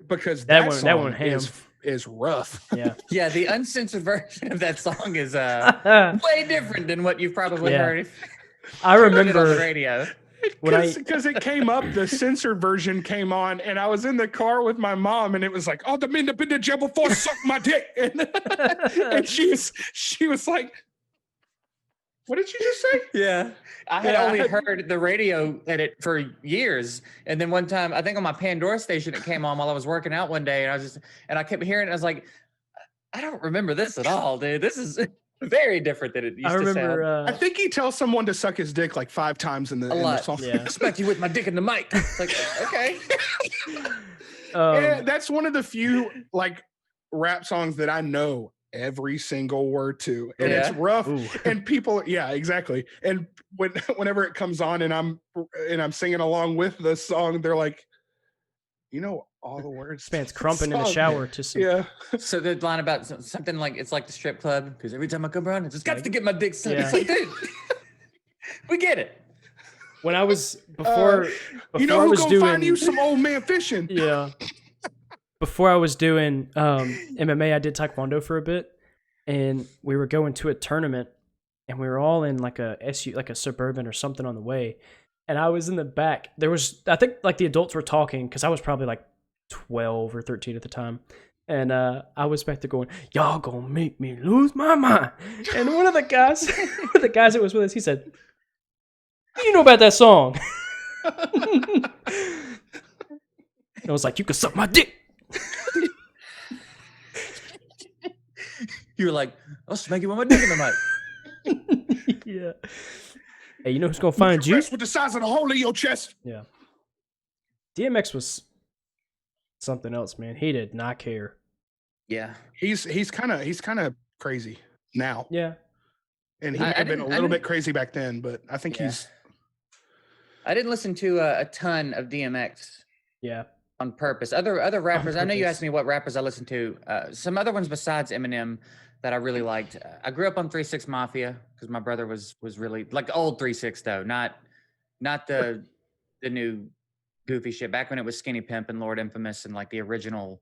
Because That that one- that song one ham. is rough. Yeah. Yeah, the uncensored version of that song is way different than what you've probably Yeah. heard I on the remember radio. when Because it came up, the censored version came on, and I was in the car with my mom, and it was like, "Oh, the men that been to jail before suck my dick," and she was like, "What did you just say?" Yeah. I had Yeah, only I had- heard the radio edit for years. And then one time, I think on my Pandora station, it came on while I was working out one day. And I kept hearing it. And I was like, I don't remember this at all, dude. This is very different than it used I to remember sound. I think he tells someone to suck his dick like 5 times in the lot. song. Yeah. Expect you with my dick in the mic. It's like, okay. Yeah, that's one of the few like rap songs that I know every single word to, and it's Yeah. rough. Ooh. And people, yeah, exactly. And whenever it comes on, and I'm singing along with the song, they're like, you know, all the words. This man's crumping in the Song. shower to some. Yeah, So the line about something like it's like the strip club because every time I come around, I just got to get my dick sucked. Yeah. It's like, dude, we get it. When I was before you know I who was gonna doing find you some old man fishing? yeah. Before I was doing MMA, I did taekwondo for a bit, and we were going to a tournament, and we were all in like a like a Suburban or something on the way, and I was in the back. There was, I think, like the adults were talking because I was probably like 12 or 13 at the time, and I was back there going, "Y'all gonna make me lose my mind." And one of the guys, that was with us, he said, "You know about that song?" And I was like, "You can suck my dick." You were like, I'll smack you with my dick in the mic. Yeah. Hey, you know who's gonna find you? Rest with the size of the hole in your chest. Yeah. DMX was something else, man. He did not care. Yeah. He's kind of crazy now, Yeah. and he I may have been a didn't- I little bit didn't- crazy back then, but I think Yeah. he's I didn't listen to a ton of DMX Yeah. on purpose. Other rappers. I know you purpose. asked me what rappers I listened to. Some other ones besides Eminem that I really liked. I grew up on 3 6 Mafia because my brother was really like old 3 6 though, not the new goofy shit. Back when it was Skinny Pimp and Lord Infamous and like the original.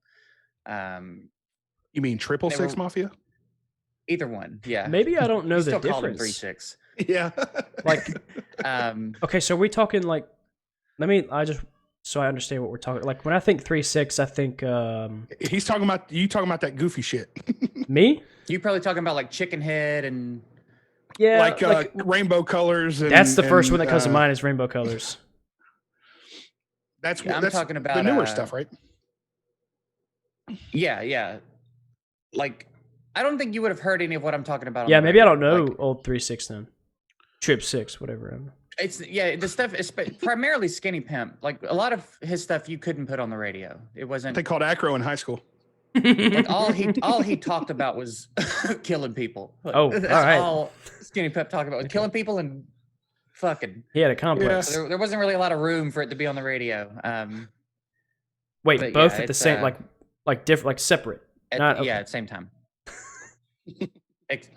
You mean Triple They Six were- Mafia? Either one, yeah. Maybe I don't know We the still called him difference. 3-6. Yeah. Like, Um, okay, so are we talking like, so I understand what we're talking. Like when I think 3-6, I think He's talking about that goofy shit. me. you probably talking about like Chicken Head and Yeah, like rainbow colors. And, that's the first one that comes to uh, mind is Rainbow Colors. That's Yeah, what I'm that's talking about, the newer stuff, right? yeah. Like I don't think you would have heard any of what I'm talking about. on Yeah, the maybe I radio. don't know Like, old 3-6 then. Trip 6, whatever. it's the stuff is primarily Skinny Pimp. Like a lot of his stuff you couldn't put on the radio. It wasn't They called Achro in high school. like all he talked about was killing people. Like, Oh, that's all right. all Skinny Pimp talked about was killing people and fucking. He had a complex. So there wasn't really a lot of room for it to be on the radio. Wait, but both yeah, at the it's, same, like different, like separate. Yeah, okay. at the same time.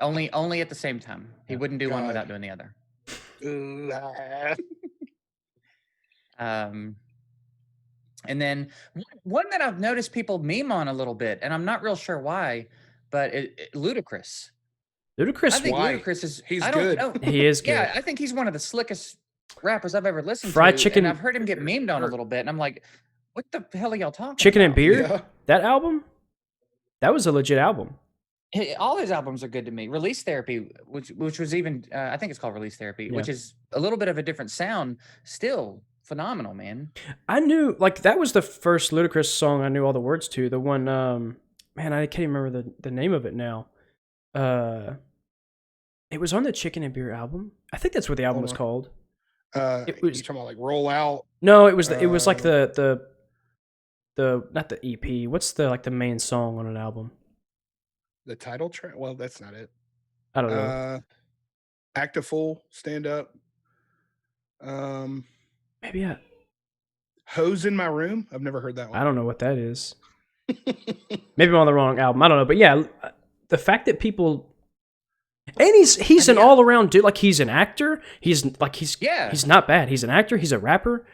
Only at the same time. He wouldn't do one God. without doing the other. And then one that I've noticed people meme on a little bit, and I'm not real sure why, but Ludacris. I Ludacris, think Why? Ludacris is. He's I don't good. know. he is good. Yeah, I think he's one of the slickest rappers I've ever listened Fried to. Chicken- And I've heard him get memed on a little bit, and I'm like, what the hell are y'all talking Chicken and about? Beer, Yeah. that album, that was a legit album. All his albums are good to me. Release Therapy, which was even I think it's called Release Therapy, which Yeah. is a little bit of a different sound, still phenomenal, man. I knew, like, that was the first Ludacris song I knew all the words to. The one, man, I can't even remember the name of it now. It was on the Chicken and Beer album. I think that's what the album was Hold called. It was- you talking about like Roll Out? No, it was like the not the EP. What's the main song on an album? The title track? Well, that's not it. I don't know. Act a Fool, Stand Up. Maybe Hose in My Room. I've never heard that I one. don't know what that is. Maybe I'm on the wrong album. I don't know, but yeah, the fact that people And he's an Yeah. all around dude. Like he's an actor. He's Yeah. he's not bad. He's an actor. He's a rapper.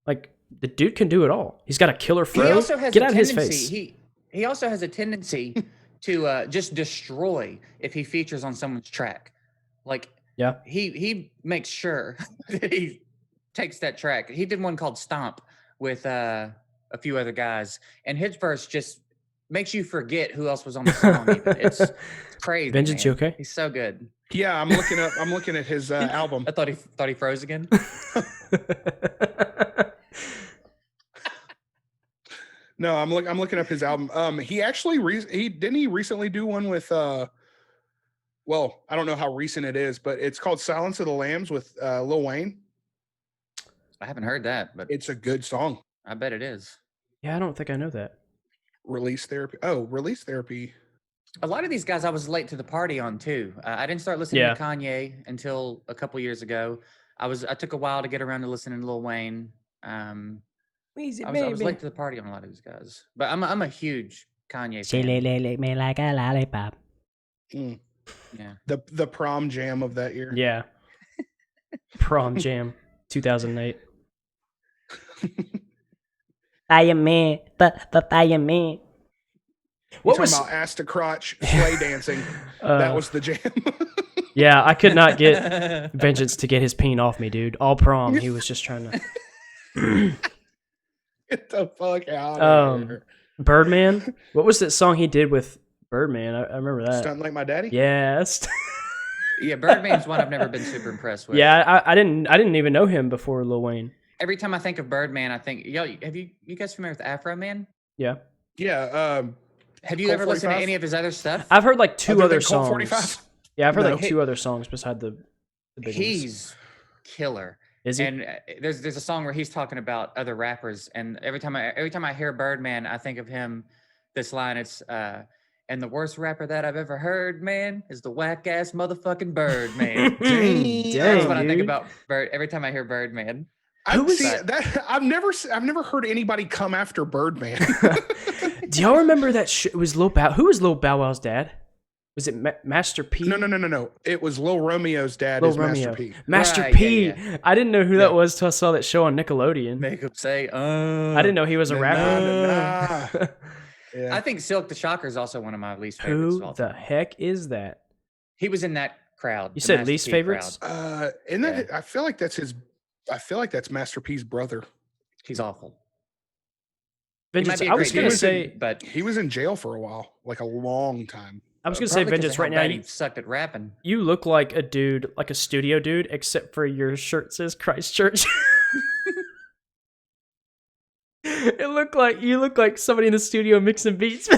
Like the dude can do it all. He's got a killer He fro. also has Get a out of his tendency. face. He also has a tendency to just destroy if he features on someone's track. Like Yeah. he makes sure that he takes that track. He did one called Stomp with a few other guys, and his verse just makes you forget who else was on the song. Even. It's crazy. Vengeance, man. you okay? He's so good. Yeah, I'm looking at his album. I thought he froze again. No, I'm looking up his album. He actually he recently do one with well, I don't know how recent it is, but it's called Silence of the Lambs with Lil Wayne. I haven't heard that, but It's a good song. I bet it is. Yeah, I don't think I know that. Release Therapy. Oh, Release Therapy. A lot of these guys I was late to the party on too. I didn't start listening Yeah. to Kanye until a couple years ago. I took a while to get around to listening to Lil Wayne. Easy, I was late to the party on a lot of these guys, but I'm a huge Kanye She fan. lick me like a lollipop. Mm. Yeah, The prom jam of that year. Yeah. Prom Jam, 2008. Fireman, fireman. What What was was? about ass to crotch sleigh dancing? That was the jam. Yeah, I could not get Vengeance to get his peen off me, dude. All prom, he was just trying to. Get the fuck out of here. Birdman. What was that song he did with Birdman? I remember that. Stunt like my daddy. Yes. yeah. Birdman's one I've never been super impressed with. Yeah, I didn't even know him before Lil Wayne. Every time I think of Birdman, I think, yo, have you guys familiar with Afro Man? Yeah. Yeah. Have you Colt ever listened to 45? any of his other stuff? I've heard like two Other other than Colt songs. 45? Yeah, I've heard No. like two other songs beside the big ones. He's killer. Is he? And there's a song where he's talking about other rappers, and every time I hear Birdman, I think of him. This line, it's and the worst rapper that I've ever heard, man, is the whack ass motherfucking Birdman. Dang, That's what I think dude. about Bird every time I hear Birdman. Who was- that? I've never heard anybody come after Birdman. Do y'all remember that? It was Lil Bow. Who was Lil Bow Wow's dad? Was it Master P? No. It was Lil Romeo's dad. Lil Is Master Romeo. P. Master Right, P. yeah. I didn't know who Yeah. that was till I saw that show on Nickelodeon. Make him say, I didn't know he was a Nah, rapper. nah. Yeah. I think Silk the Shocker is also one of my least favorites. of Who all the time. heck is that? He was in that crowd. You the said Master least P favorites? crowd. Isn't that? I feel like that's his. I feel like that's Master P's brother. He's awful. He might Vengeance. be a I was great gonna dude, say. but He was in jail for a while, like a long time. I was gonna say probably 'cause Vengeance of how right now. bad he sucked at rapping. You look like a dude, like a studio dude, except for your shirt says Christchurch. You look like somebody in the studio mixing beats.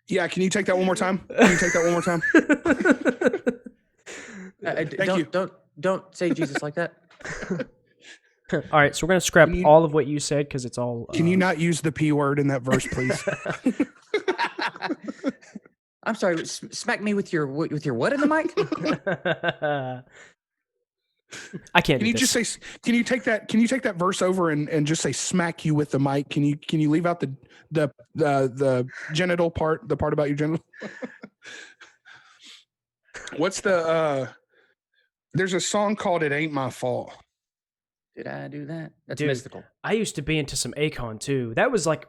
Yeah, can you take that one more time? Can you take that one more time? Thank you. Don't say Jesus like that. All right, so we're gonna scrap Can you- all of what you said because it's all. Can you not use the P word in that verse, please? I'm sorry. Smack me with your what in the mic? I can't. Can do you this. just say? Can you take that? Can you take that verse over and just say "smack you with the mic"? Can you leave out the genital part, the part about your genital? What's the? There's a song called "It Ain't My Fault." Did I do that? That's Dude, mystical. I used to be into some Akon too. That was like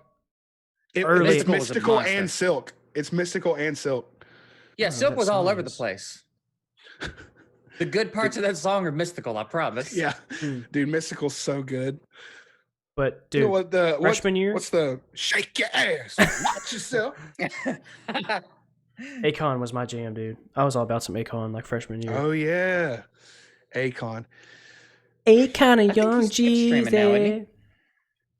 It's Early- Mystical was a mystical monster. and silk. It's mystical and silk. Yeah, Oh, Silk that was all song over the is- place. The good parts of that song are mystical. I promise. Yeah, Hmm. dude, mystical's so good. But You dude, know what the freshman year, What's the shake your ass, watch yourself? Akon was my jam, dude. I was all about some Akon like freshman year. Oh yeah, Akon. Akon think of Young he's streaming now, isn't he? Jesus.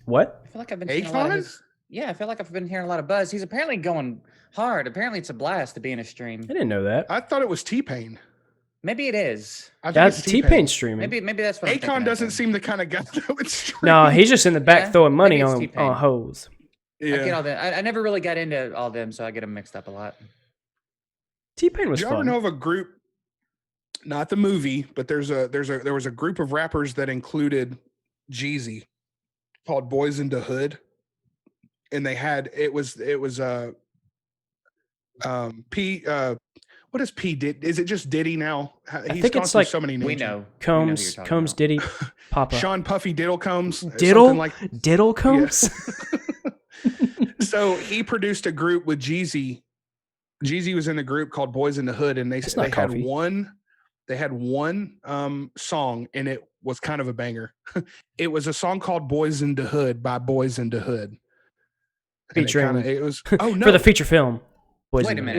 What? I feel like I've been seeing a lot of Akon? his. Yeah, I feel like I've been hearing a lot of buzz. He's apparently going hard. Apparently, it's a blast to be in a stream. I didn't know that. I thought it was T-Pain. Maybe it is. I think That's it's T-Pain streaming. Maybe that's what I'm thinking Akon of doesn't then. seem the kind of guy that would stream. No, he's just in the back Yeah, throwing money maybe it's on T-Pain. hoes. I get Yeah. all them. I never really got into all them, so I get them mixed up a lot. T-Pain was Did you ever fun. know of a group? Not the movie, but there was a group of rappers that included Jeezy called Boys in the Hood, and they had it was P. What is P? Is it just Diddy now? He's think gone it's through like- so many names. We know. Combs, talking Combs, about. Diddy, Papa. Sean Puffy Diddlecombs. Something Diddle? like. Diddle Combs? So he produced a group with Jeezy. Jeezy was in a group called Boys in the Hood, and they That's not had coffee. one. They had one song, and it was kind of a banger. It was a song called "Boys in the Hood" by Boys in the Hood. And Featuring it was oh no for the feature film. Boys Wait in a the minute.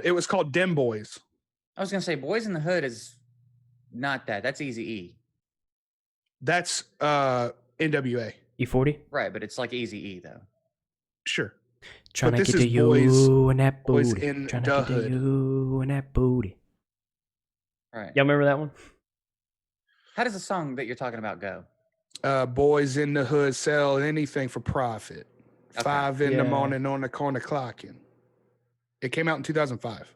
it was called Dem Boys. I was gonna say, Boys in the Hood is not that. That's Easy E. That's NWA. E40. Right, but it's like Easy E though. Sure. Trying to this get to is Boys- you and that Boys booty. in Trying the to get to Hood. you and that booty. Right. Y'all remember that one? How does the song that you're talking about go? Boys in the Hood sell anything for profit. Okay. 5 in the Yeah. morning on the corner clocking. It came out in 2005.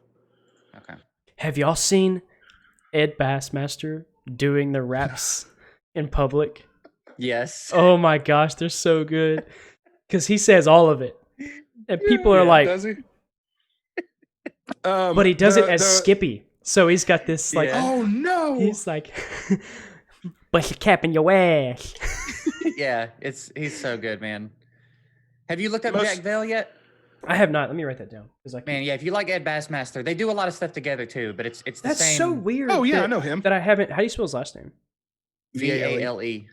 Okay. Have y'all seen Ed Bassmaster doing the raps in public? Yes. Oh my gosh, they're so good. Because he says all of it. And people are like, does he? but he does it as Skippy. So he's got this like, Yeah. Oh no! he's like, but you're capping your ass. Yeah, he's so good, man. Have you looked up Most- Jack Vale yet? I have not. Let me write that down. Man, yeah, if you like Ed Bassmaster, they do a lot of stuff together too, but it's the That's same. so weird. Oh yeah, that, I know him. That I haven't. How do you spell his last name? VALE.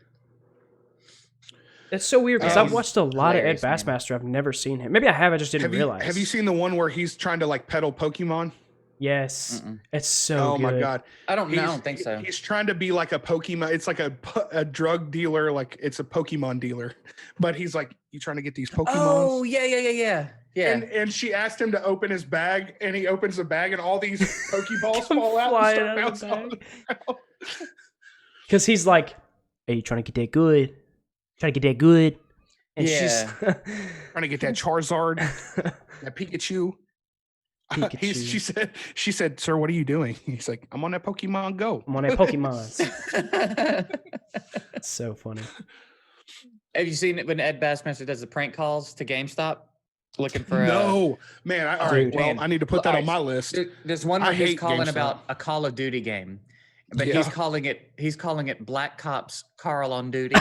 It's so weird because I've watched a lot of Ed hilarious, man. Bassmaster. I've never seen him. Maybe I have. I just didn't realize. Have you seen the one where he's trying to like peddle Pokemon? Yes, Mm-mm. it's so. Oh good. my god! I don't think so. He's trying to be like a Pokemon. It's like a drug dealer. Like it's a Pokemon dealer, but he's like, you trying to get these Pokemon? Oh yeah. And she asked him to open his bag, and he opens the bag, and all these Pokeballs Come fall out flying and out of start the bouncing on the ground. Because he's like, "Hey, you trying to get that good? Trying to get that good?" And Yeah. Trying to get that Charizard, that Pikachu. Pikachu. She said, "Sir, what are you doing?" He's like, "I'm on that Pokemon Go." I'm on that Pokemon. It's so funny. Have you seen it when Ed Bassmaster does the prank calls to GameStop? Looking for No, man. All right, Dude, well, man. I need to put that on my list. There's one I where he's hate calling GameStop. about a Call of Duty game, but Yeah. he's calling it Black Cops Carl on Duty.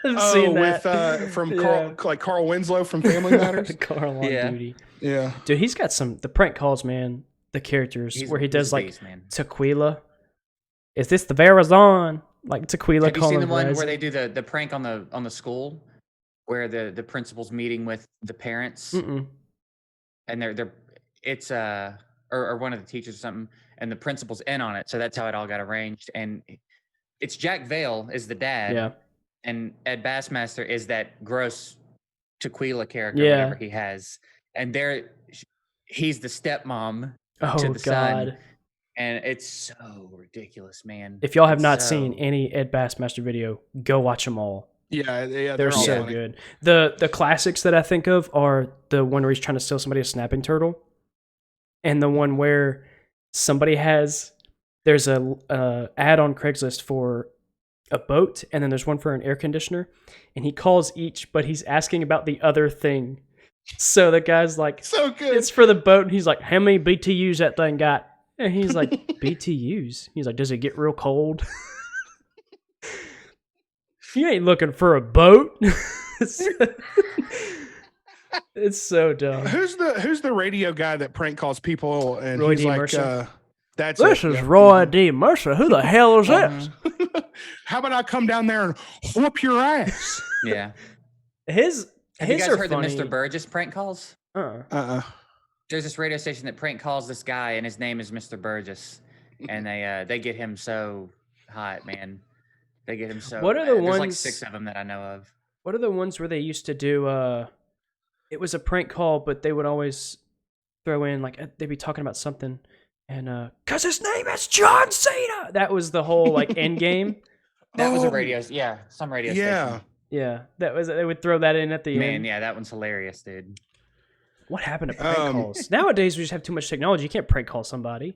I've Oh, seen with that. from Yeah. Carl Winslow from Family Matters. Carl on Yeah. duty. Yeah. Dude, he's got the prank calls, man. The characters where he He's does a like beast, man. Tequila. Is this the Verazon? Like Tequila Have you calling seen the one Verizon. where they do the prank on the school, where the principal's meeting with the parents, Mm-mm. and it's or one of the teachers or something, and the principal's in on it, so that's how it all got arranged. And it's Jack Vale is the dad, Yeah. and Ed Bassmaster is that gross Tequila character, Yeah. whatever he has, and he's the stepmom Oh to the son. God. And it's so ridiculous, man. If y'all have It's not so- seen any Ed Bassmaster video, go watch them all. Yeah, They're all so funny. good. The classics that I think of are the one where he's trying to sell somebody a snapping turtle, and the one where there's a ad on Craigslist for a boat, and then there's one for an air conditioner, and he calls each, but he's asking about the other thing. So the guy's like, So good. "It's for the boat," and he's like, "How many BTUs that thing got?" And he's like, "BTUs?" He's like, "Does it get real cold?" You ain't looking for a boat. It's so dumb. Who's the radio guy that prank calls people and Roy he's D. like, Mercer? that's This it, is yeah. Roy D. Mercer. Who the hell is this? How about I come down there and whoop your ass? Yeah. His Have you his guys are heard funny. the Mr. Burgess prank calls? There's this radio station that prank calls this guy, and his name is Mr. Burgess, and they get him so hot, man. They get him so. What are the There's like ones- 6 of them that I know of. What are the ones where they used to do? It was a prank call, but they would always throw in like they'd be talking about something, and cause his name is John Cena. That was the whole like end game. That was a Oh. radio. Yeah, some radio Yeah. station. Yeah, that was. They would throw that in at the Man, end. yeah, that one's hilarious, dude. What happened to prank Um, calls? Nowadays, we just have too much technology. You can't prank call somebody.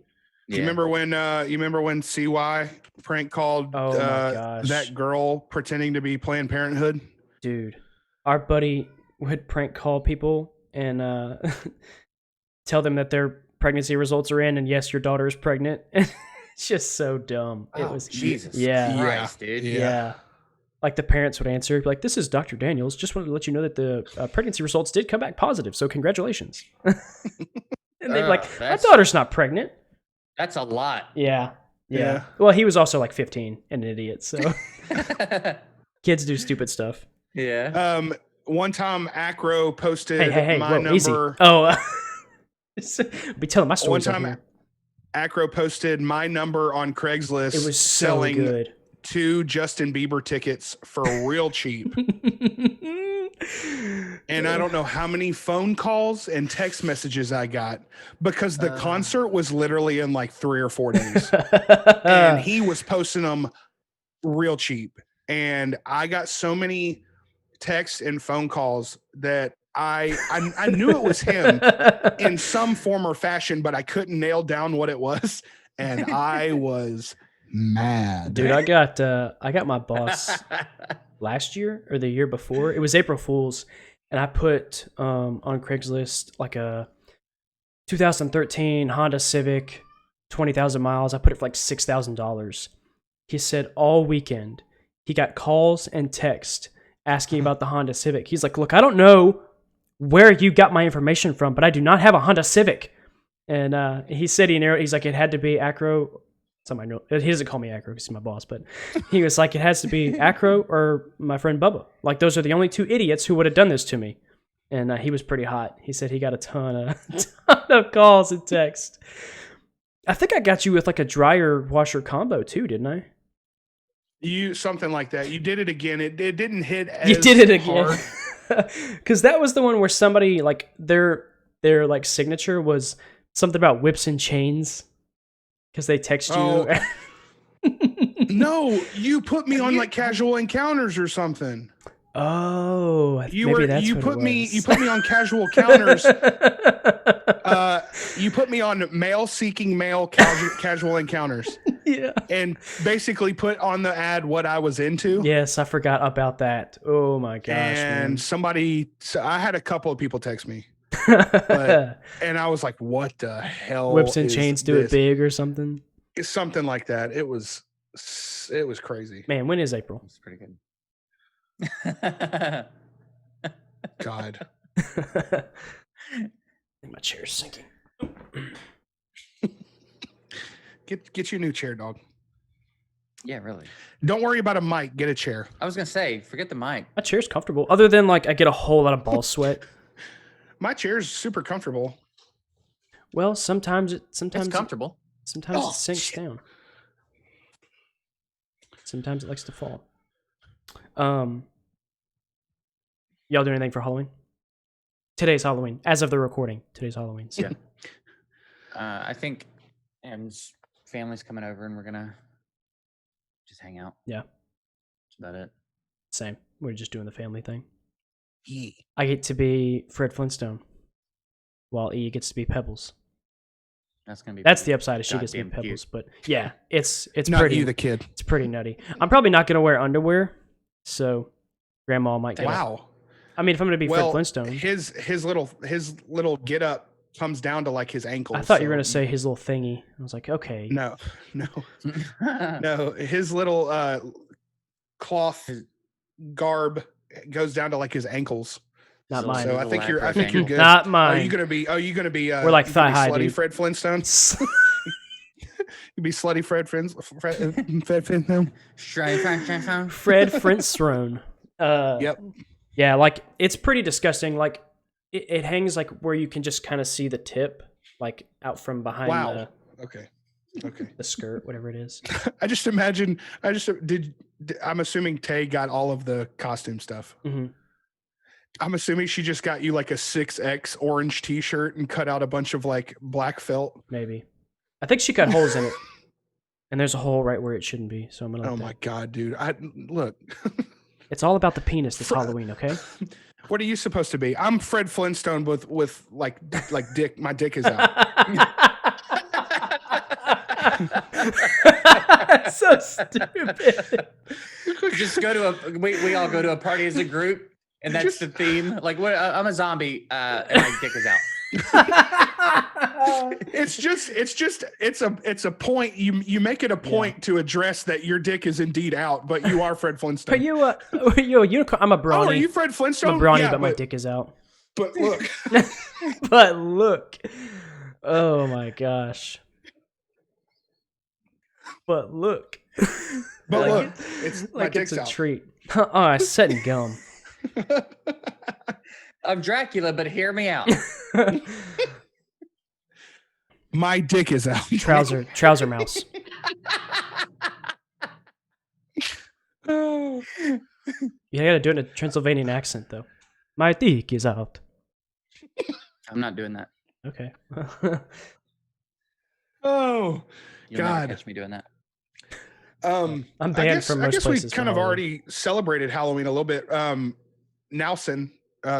You remember when CY prank called Oh my gosh. that girl pretending to be Planned Parenthood? Dude, our buddy would prank call people, and tell them that their pregnancy results are in, and yes, your daughter is pregnant. It's just so dumb. It was Jesus yeah, Christ, dude. yeah. Like the parents would answer, like, "This is Dr. Daniels. Just wanted to let you know that the pregnancy results did come back positive. So congratulations." And they'd be like, "My daughter's not pregnant." That's a lot. Yeah. Yeah. Well, he was also like 15 and an idiot. So kids do stupid stuff. Yeah. One time Achro posted Hey, my whoa, number. easy. Oh, be telling my stories. One One time Achro posted my number on Craigslist. it was so selling good. 2 Justin Bieber tickets for real cheap. And I don't know how many phone calls and text messages I got because the concert was literally in like 3 or 4 days. And he was posting them real cheap. And I got so many texts and phone calls that I knew it was him in some form or fashion, but I couldn't nail down what it was. And I was mad. Dude, I got my boss last year or the year before. It was April Fool's, and I put on Craigslist like a 2013 Honda Civic, 20,000 miles. I put it for like $6,000. He said all weekend he got calls and texts asking about the Honda Civic. He's like, "Look, I don't know where you got my information from, but I do not have a Honda Civic." And he said he's like, it had to be Achro. Somebody know, he doesn't call me Achro because he's my boss, but he was like, it has to be Achro or my friend Bubba. Like, those are the only 2 idiots who would have done this to me. And he was pretty hot. He said he got a ton of calls and texts. I think I got you with like a dryer washer combo too, didn't I? Something like that. You did it again. It didn't hit as You did it again. hard. Because that was the one where somebody, like, their like signature was something about whips and chains. Because they text you. Oh. No, you put me on like casual encounters or something. Oh, You maybe were that's you what put it me was. you put me on casual counters. You put me on male seeking male casual encounters. Yeah. And basically put on the ad what I was into. Yes, I forgot about that. Oh my gosh, And man. I had a couple of people text me. And I was like, what the hell? Whips and is chains do this? it big or something. It's something like that. It was crazy. Man, when is April? It's pretty good. God. My chair's sinking. Get you a new chair, dog. Yeah, really. Don't worry about a mic. Get a chair. I was gonna say, forget the mic. My chair's comfortable. Other than like I get a whole lot of ball sweat. My chair's super comfortable. Well, sometimes It's comfortable. Sometimes it sinks down. Sometimes it likes to fall. Y'all do anything for Halloween? Today's Halloween. As of the recording, today's Halloween. So. Yeah. I think Em's family's coming over and we're gonna just hang out. Yeah. That's about it. Same. We're just doing the family thing. Yeah. I get to be Fred Flintstone, while E gets to be Pebbles. That's gonna be. That's the upside. Is she gets to be goddamn cute. Pebbles, but yeah, it's Not pretty. you, the kid. It's pretty nutty. I'm probably not gonna wear underwear, so Grandma might get. Wow. I mean, if I'm gonna be Fred Flintstone, his little get up comes down to like his ankles. I thought you were gonna say his little thingy. I was like, okay. No. No. His little cloth garb goes down to like his ankles. Not mine. So I think you're good. Not mine. Are you gonna be? We're like thigh high, slutty dude. Fred Flintstone. You be slutty Fred Flintstone. Fred Flintstone. Yep. Yeah, like it's pretty disgusting. Like it hangs like where you can just kind of see the tip, like out from behind. Wow. Okay. The skirt, whatever it is. I just imagine. I'm assuming Tay got all of the costume stuff. Mm-hmm. I'm assuming she just got you like a 6X orange T-shirt and cut out a bunch of like black felt. Maybe. I think she cut holes in it, and there's a hole right where it shouldn't be. So I'm gonna. Oh my god, dude! Look. It's all about the penis this Halloween, okay? What are you supposed to be? I'm Fred Flintstone with like dick. My dick is out. So stupid. Just go to we all go to a party as a group, and that's the theme. Like, what? I'm a zombie, and my dick is out. It's a point. You make it a point to address that your dick is indeed out, but you are Fred Flintstone. Are you a unicorn? I'm a brawny. Oh, are you Fred Flintstone? I'm a brawny, Yeah, but my dick is out. But look. But look. Oh my gosh. But look. But look, it's my like it's dick's a out. treat. Oh, I set in gum. I'm Dracula, but hear me out. My dick is out. Trouser mouse. Oh. You gotta do it in a Transylvanian accent, though. My dick is out. I'm not doing that. Okay. Oh, You'll God. never catch me doing that. I'm banned from most I guess places. we kind for of Halloween. already celebrated Halloween a little bit. Nelson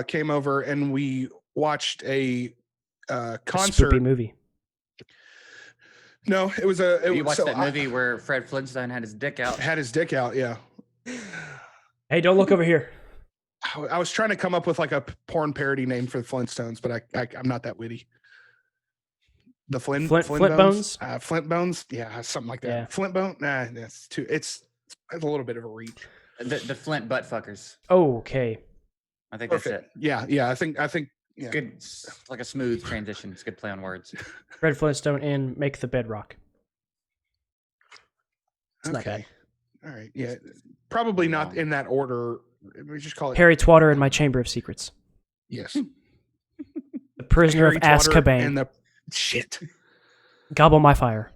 came over and we watched a A concert. spoopy movie. No, it was You watched that movie where Fred Flintstone had his dick out. Had his dick out, yeah. Hey, don't look over here. I was trying to come up with like a porn parody name for the Flintstones, but I'm not that witty. The Flint Bones? Flint Bones, yeah, something like that. Yeah. Flint Bone, nah, that's too. It's a little bit of a reach. The Flint butt fuckers. Okay. I think Perfect. that's it. Yeah. I think. Yeah. Good. It's like a smooth transition. It's a good play on words. Fred Flintstone and Make the Bedrock. It's not bad. All right. Yeah. Probably not in that order. We just call it Harry Twatter in My Chamber of Secrets. Yes. The Prisoner Harry of Potter Azkaban. and the shit. Gobble My Fire.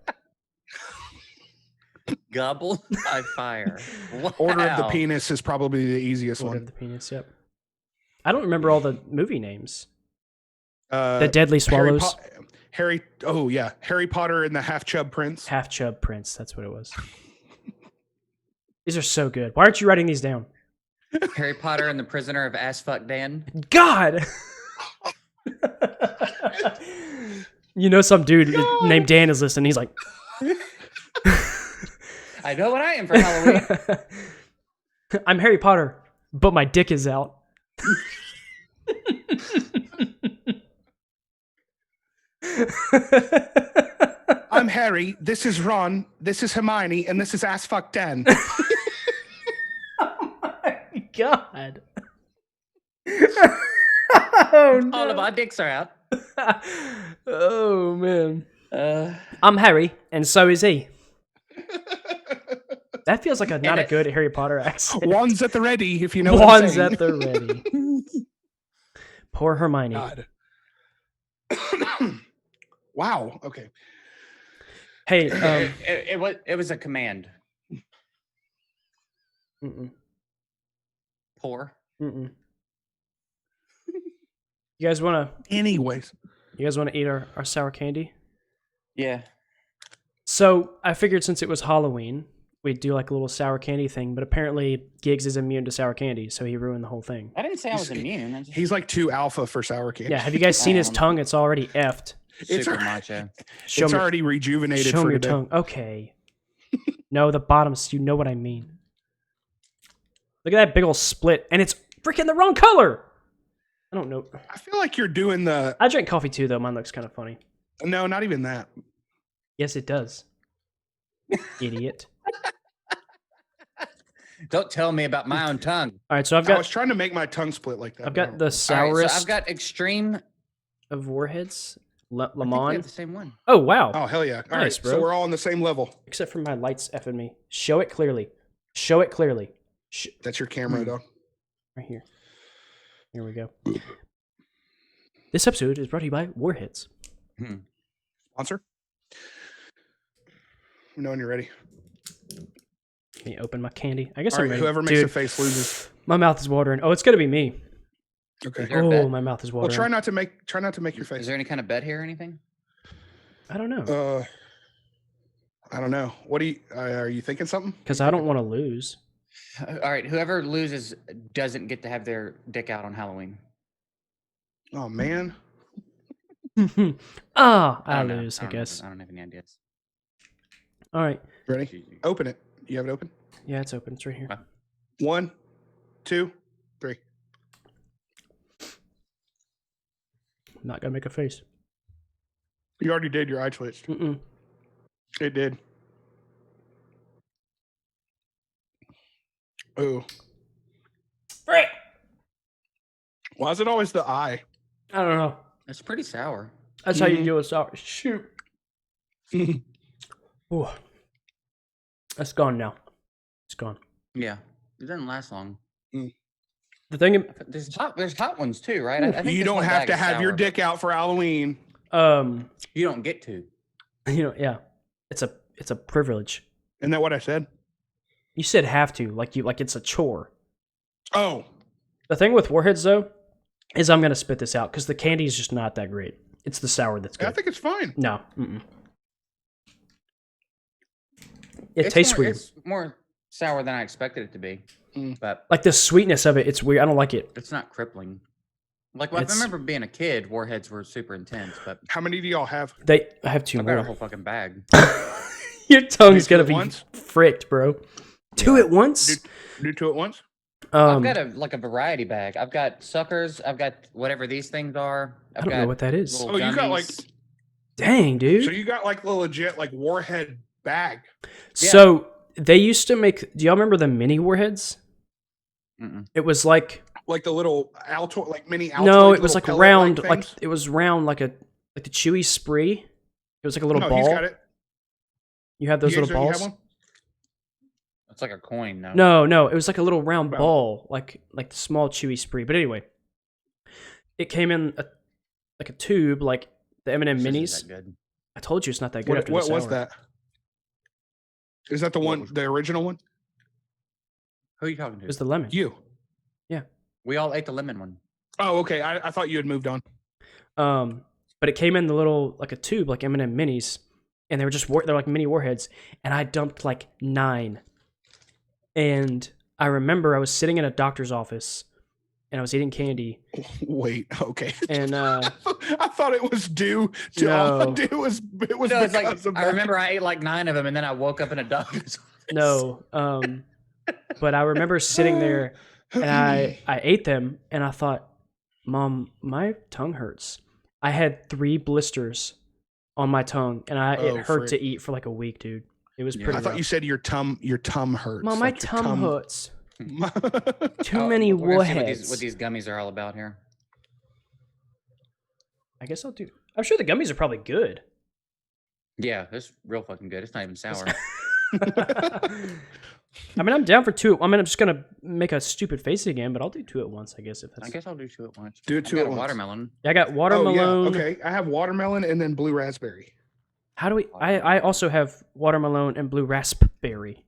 Gobble by fire. Wow. Order of the Penis is probably the easiest Order one. of the Penis, yep. I don't remember all the movie names. The The Deadly Swallows. Harry Potter and the Half Chub Prince. Half Chub Prince, that's what it was. These are so good. Why aren't you writing these down? Harry Potter and the Prisoner of Ass Fuck Dan. God! You know some dude named Dan is listening. He's like... I know what I am for Halloween. I'm Harry Potter, but my dick is out. I'm Harry. This is Ron. This is Hermione, and this is Ass Fuck Dan. Oh my God. Oh, no. All of our dicks are out. Oh man. I'm Harry, and so is he. That feels like not a good Harry Potter accent. Wands at the ready, if you know what I'm Wands saying. at the ready. Poor Hermione. God. Wow. Okay. Hey, It was a command. mm-mm, Poor. mm-mm. You guys want Anyways. to eat our sour candy? Yeah. So I figured since it was Halloween, we'd do like a little sour candy thing, but apparently Gigs is immune to sour candy, so he ruined the whole thing. I didn't say I was immune. I just He's like too alpha for sour candy. Yeah, have you guys seen his tongue? It's already effed. It's super al- macho. Show It's me, already rejuvenated show for me your today. tongue. Okay. No, the bottoms, you know what I mean. Look at that big old split, and it's freaking the wrong color! I don't know. I feel like you're doing the... I drink coffee too, though. Mine looks kind of funny. No, not even that. Yes, it does. Idiot. Don't tell me about my own tongue. All right, so I was trying to make my tongue split like that. I've got the All right, sourest so I've got extreme. of warheads. I think we Lemon. have the same one. Oh, wow. Oh, hell yeah. All Nice, right, bro. so we're all on the same level. Except for my lights effing me. Show it clearly. Show it clearly. That's your camera, dog. Right here. Here we go. This episode is brought to you by Warheads. Sponsor? You know when you're ready. Let me open my candy. I guess All I'm right, ready. whoever makes Dude, a face loses. my mouth is watering. Oh, it's gonna be me. Okay. Is there a Oh, bet? my mouth is Well, watering. try not to make your Is face. there any kind of bet here or anything? I don't know. I don't know. What are you thinking something? Because I don't want to lose. All right, whoever loses doesn't get to have their dick out on Halloween. Oh man. I don't know. lose, I guess. I don't have any ideas. All right. Ready? Open it. You have it open? Yeah, it's open. It's right here. 1, 2, 3. I'm not gonna make a face. You already did. Your eye twitched. Mm-mm. It did. Ooh. Frick! Why is it always the eye? I don't know. It's pretty sour. That's how you deal with sour. Shoot. Ooh. That's gone now. It's gone. Yeah, it doesn't last long. The thing, There's hot ones too, right? I think You this don't whole have bag to is have your sour. dick out for Halloween. You don't get to. yeah, it's a privilege. Isn't that what I said? You said have to, like it's a chore. Oh, The thing with Warheads though, is I'm gonna spit this out because the candy is just not that great. It's the sour that's good. I think it's fine. No. Mm-mm. It tastes weird. It's more sour than I expected it to be, but Like the sweetness of it, it's weird. I don't like it. it's not crippling. Like I It's- remember being a kid, Warheads were super intense, but How many do y'all have? I have two I got a more. whole fucking bag. Your tongue's Do two gonna at be once? fricked, bro. Two at once? Do two at once? I've got a variety bag. I've got suckers. I've got whatever these things are. I don't know what that is. little Oh, you got like. gummies. Dang, dude. So you got like the legit like Warhead bag. So they used to make. Do y'all remember the mini Warheads? Mm-mm. It was like Like the little Altoid, like mini Altoid. no, it was little like pellet round, things? like it was round, like the Chewy Spree. It was like a little No, ball. he's got it. You have those You little have balls. one? It's like a coin, no? No, it was like a little round Wow. ball, like the small Chewy Spree. But anyway, it came in like a tube, like the M&M This isn't minis. that good. I told you it's not that good. after What the was sour. that? Is that the one, the original one? Who are you talking to? It was the lemon. You. We all ate the lemon one. Oh, okay. I thought you had moved on. But it came in the little like a tube, like M&M minis, and they were just they're like mini Warheads, and I dumped like 9. And I remember I was sitting in a doctor's office, and I was eating candy, Wait, okay. and I thought it was due to all I No. do was it was No, it's because like of I that. remember I ate like 9 of them, and then I woke up in a doctor's office. no, but I remember sitting there, and I ate them, and I thought, Mom, my tongue hurts. I had 3 blisters on my tongue, and it Oh, hurt to frick. eat for like a week, dude. It was Yeah. pretty I thought rough. you said your tum hurts. Mom, my like your tum hurts. Too Oh, many we're gonna see Warheads. what these gummies are all about here. I guess I'll do. I'm sure the gummies are probably good. Yeah, it's real fucking good. It's not even sour. I mean, I'm down for 2. I mean, I'm just gonna make a stupid face again, but I'll do 2 at once, I guess. If that's. I guess I'll do 2 at once. Do I've 2 got at a once. watermelon. I got Oh, watermelon. yeah. Okay. I have watermelon and then blue raspberry. How do we? I also have watermelon and blue raspberry.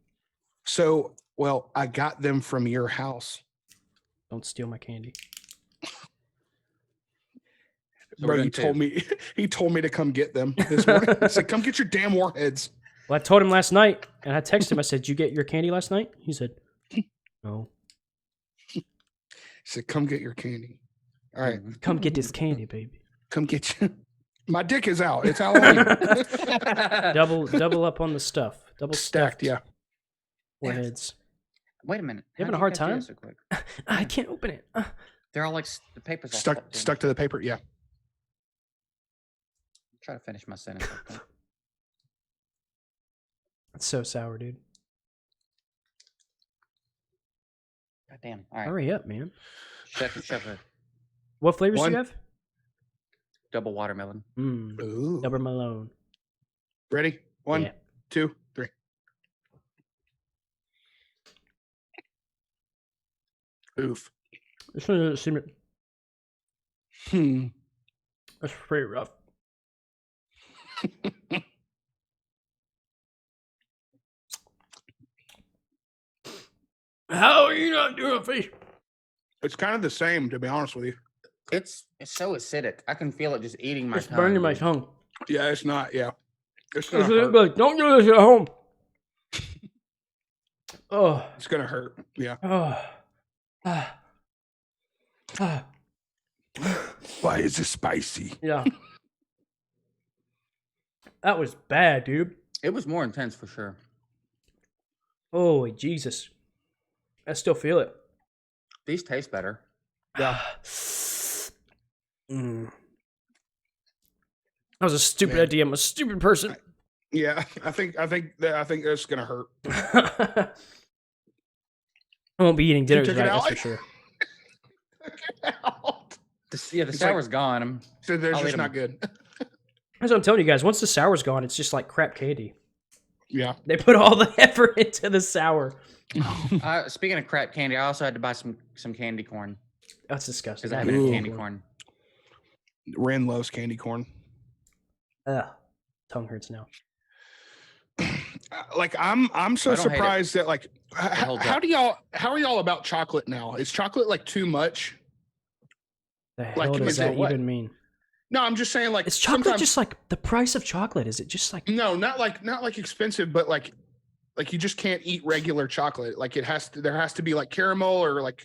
So, well, I got them from your house. Don't steal my candy. So Bro, we're you doing told me he told me to come get them this morning. He said, "Come get your damn warheads." Well, I told him last night, and I texted him. I said, "Did you get your candy last night?" He said, "No." He said, "Come get your candy." All right, Come get this candy, baby. come get you. My dick is out. It's Halloween. Double up on the stuff. Double Stacked, stuffed yeah. warheads. Wait a minute. You having How'd a hard guys do time? that so quick? I can't open it. They're all like the papers all Stuck stuck. stuck to the paper. Yeah. Try to finish my sentence. I think. It's so sour, dude. God damn. All right. Hurry up, man. Shove a What flavors do One. you have? double watermelon. Ooh. Double Malone. Ready? 1, Yeah. 2, 3. Oof. This one doesn't seem. Hmm. That's pretty rough. How are you not doing a face? It's kind of the same, to be honest with you. It's so acidic. I can feel it just eating my It's tongue. burning my dude. tongue. Yeah, it's not. Yeah, it's It's gonna hurt. like, don't do this at home. Oh, It's gonna hurt. Yeah. oh, ah, ah. Why is it spicy? Yeah. That was bad, dude. It was more intense for sure. Holy Jesus. I still feel it. These taste better. Yeah. Mm. That was a stupid Man. idea. I'm a stupid person. Yeah, I think that's gonna hurt. I won't be eating dinner took it tonight, that's out? for sure. Took it out. The It's sour's gone. So they're I'll just eat not 'em. good. That's what I'm telling you guys. Once the sour's gone, it's just like crap candy. Yeah. They put all the effort into the sour. Speaking of crap candy, I also had to buy some candy corn That's disgusting. because I haven't had candy corn. Ren loves candy corn. Ugh, tongue hurts now. Like I'm so I don't hate it. surprised that like holds how up. are y'all about chocolate now? Is chocolate like too much? The hell Like, does is it that what? even mean? No, I'm just saying like Is chocolate sometimes- just like the price of chocolate? Is it just like no, not like expensive, but like you just can't eat regular chocolate. Like there has to be like caramel or like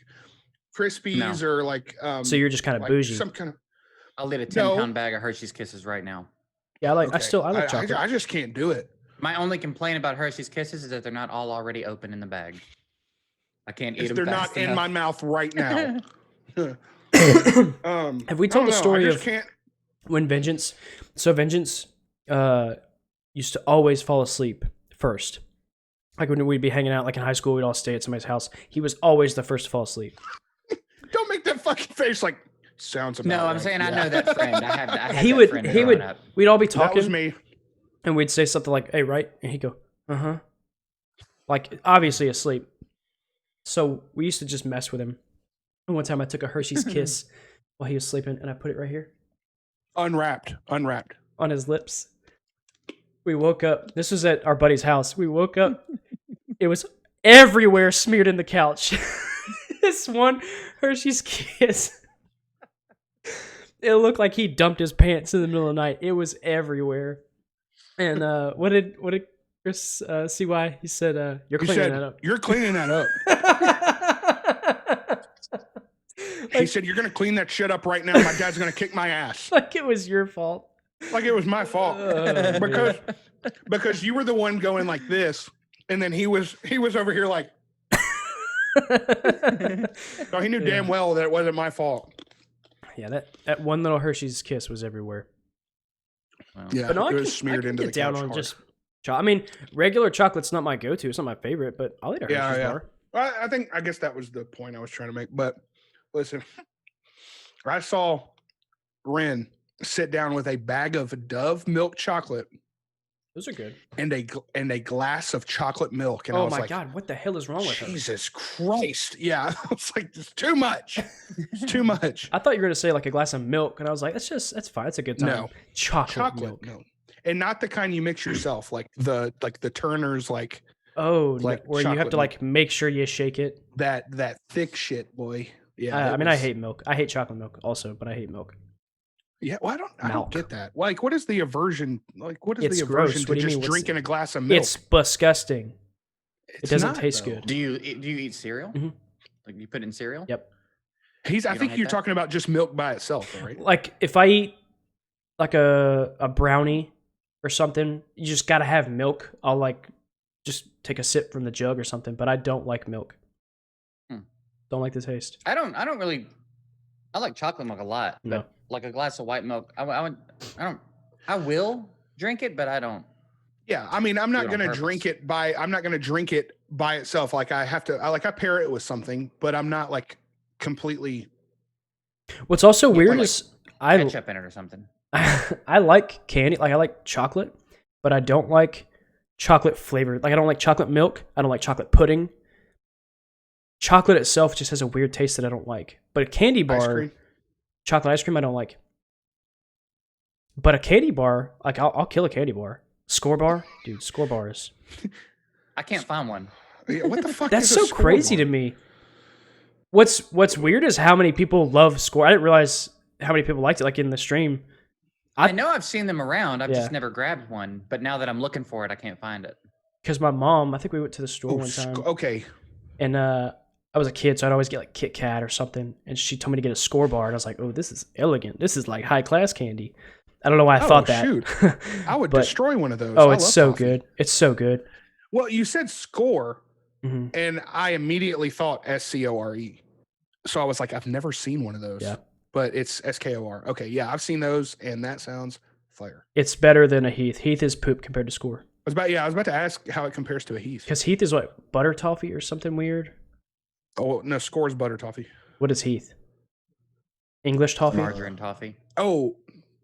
Crispies or like so you're just kind of like bougie? some kind of I'll eat a No. 10-pound bag of Hershey's Kisses right now. Yeah, I like. I okay. like chocolate. I just can't do it. My only complaint about Hershey's Kisses is that they're not all already open in the bag. I can't eat If them. they're not in my mouth right now. Have we told the story of can't. when Vengeance? So Vengeance used to always fall asleep first. Like when we'd be hanging out, like in high school, we'd all stay at somebody's house. He was always the first to fall asleep. Don't make that fucking face like sounds about No, I'm right. saying I Yeah. know that friend. I had He that would. friend He growing would. up. We'd all be That was talking, me. and we'd say something like, "Hey, right?" And he'd go, "Uh huh," like obviously asleep. So we used to just mess with him. And one time I took a Hershey's Kiss while he was sleeping, and I put it right here Unwrapped. on his lips. We woke up. This was at our buddy's house. We woke up. It was everywhere, smeared in the couch. This one Hershey's Kiss. It looked like he dumped his pants in the middle of the night. It was everywhere. And what did Chris CY? He said, "You're He cleaning said, that up." "You're cleaning that up." He Like- said, "You're gonna clean that shit up right now. My dad's gonna kick my ass." Like it was your fault. Like it was my fault Oh, because you were the one going like this, and then he was over here like. So he knew damn well that it wasn't my fault. Yeah, that one little Hershey's Kiss was everywhere. Well, Yeah, But no, it I was can smeared get into the down couch on hard. just. I mean, regular chocolate's not my go-to. It's not my favorite, but I'll eat a Hershey's Yeah. bar. Well, I guess that was the point I was trying to make. But listen, I saw Ren sit down with a bag of Dove milk chocolate Those are good. and a glass of chocolate milk, and I Oh was my like, god, what the hell is wrong with her? Jesus Christ! Yeah, I was like, it's too much. It's too much. I thought you were gonna say like a glass of milk, and I was like, that's fine. It's a good time. No. chocolate Chocolate milk. milk, and not the kind you mix yourself, like the Turner's, like Oh, Like where you have chocolate to milk. like make sure you shake it. that thick shit, boy. Yeah, I it mean, I was- hate milk. I hate chocolate milk also, but I hate milk. Yeah, well, I don't Milk. get that. Like, what is the aversion? Like, what is It's the gross. aversion What to do you just mean? What's- drinking a glass of milk? It's disgusting. It's doesn't not, taste though. good. do you eat cereal? Mhm. Like you put it in cereal? Yep. I You think don't hate you're that? talking about just milk by itself, though, right? Like if I eat like a brownie or something, you just gotta have milk. I'll like just take a sip from the jug or something, but I don't like milk. Hmm. Don't like the taste. I don't really. I like chocolate milk a lot, No. but like a glass of white milk, I will drink it, but I don't. Yeah, I mean, I'm Do not it on gonna purpose. drink it by. I'm not gonna drink it by itself. Like I have to. I pair it with something, but I'm not like completely. What's also Put, weird like, is I Ketchup in it or something. I like candy, like I like chocolate, but I don't like chocolate flavored. Like I don't like chocolate milk. I don't like chocolate pudding. Chocolate itself just has a weird taste that I don't like. But a candy Ice bar, cream. chocolate ice cream, I don't like. But a candy bar, like I'll kill a candy bar. Score bar, dude, score bars. I can't find one. Yeah, what the fuck? That's is a so crazy to scoreboard? me. What's weird is how many people love score. I didn't realize how many people liked it. Like in the stream, I know I've seen them around. I've Yeah. just never grabbed one. But now that I'm looking for it, I can't find it. because my mom, I think we went to the store Oh, one time. okay. And I was a kid, so I'd always get like Kit Kat or something. And she told me to get a score bar, and I was like, "Oh, this is elegant. This is like high class candy." I don't know why I Oh, thought that. shoot. I would But- destroy one of those. Oh, I it's love so coffee. good. It's so good. Well, you said score, hmm and I immediately thought SCORE. So I was like, I've never seen one of those. Yeah. But it's SKOR. Okay, yeah, I've seen those, and that sounds fire. It's better than a Heath. Heath is poop compared to Score. I was about to ask how it compares to a Heath. Because Heath is what, butter toffee or something weird? Oh no, Score's butter toffee. What is Heath? English toffee? Margarine toffee. Oh,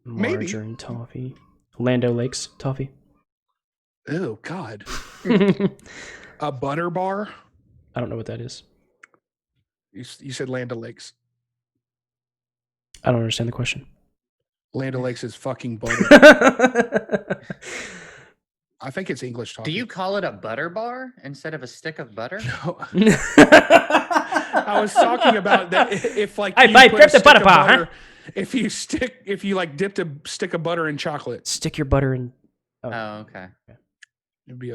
maybe. Margarine toffee. Lando Lakes toffee. Oh God. A butter bar. I don't know what that is. You said Land O'Lakes. I don't understand the question. Land O'Lakes is fucking butter. I think it's English toffee. Do you call it a butter bar instead of a stick of butter? No. I was talking about that if like Hey, you babe, put grab a the stick butter of bar, huh? butter, if you like dipped a stick of butter in chocolate, Stick your butter in. Oh, okay. it'd be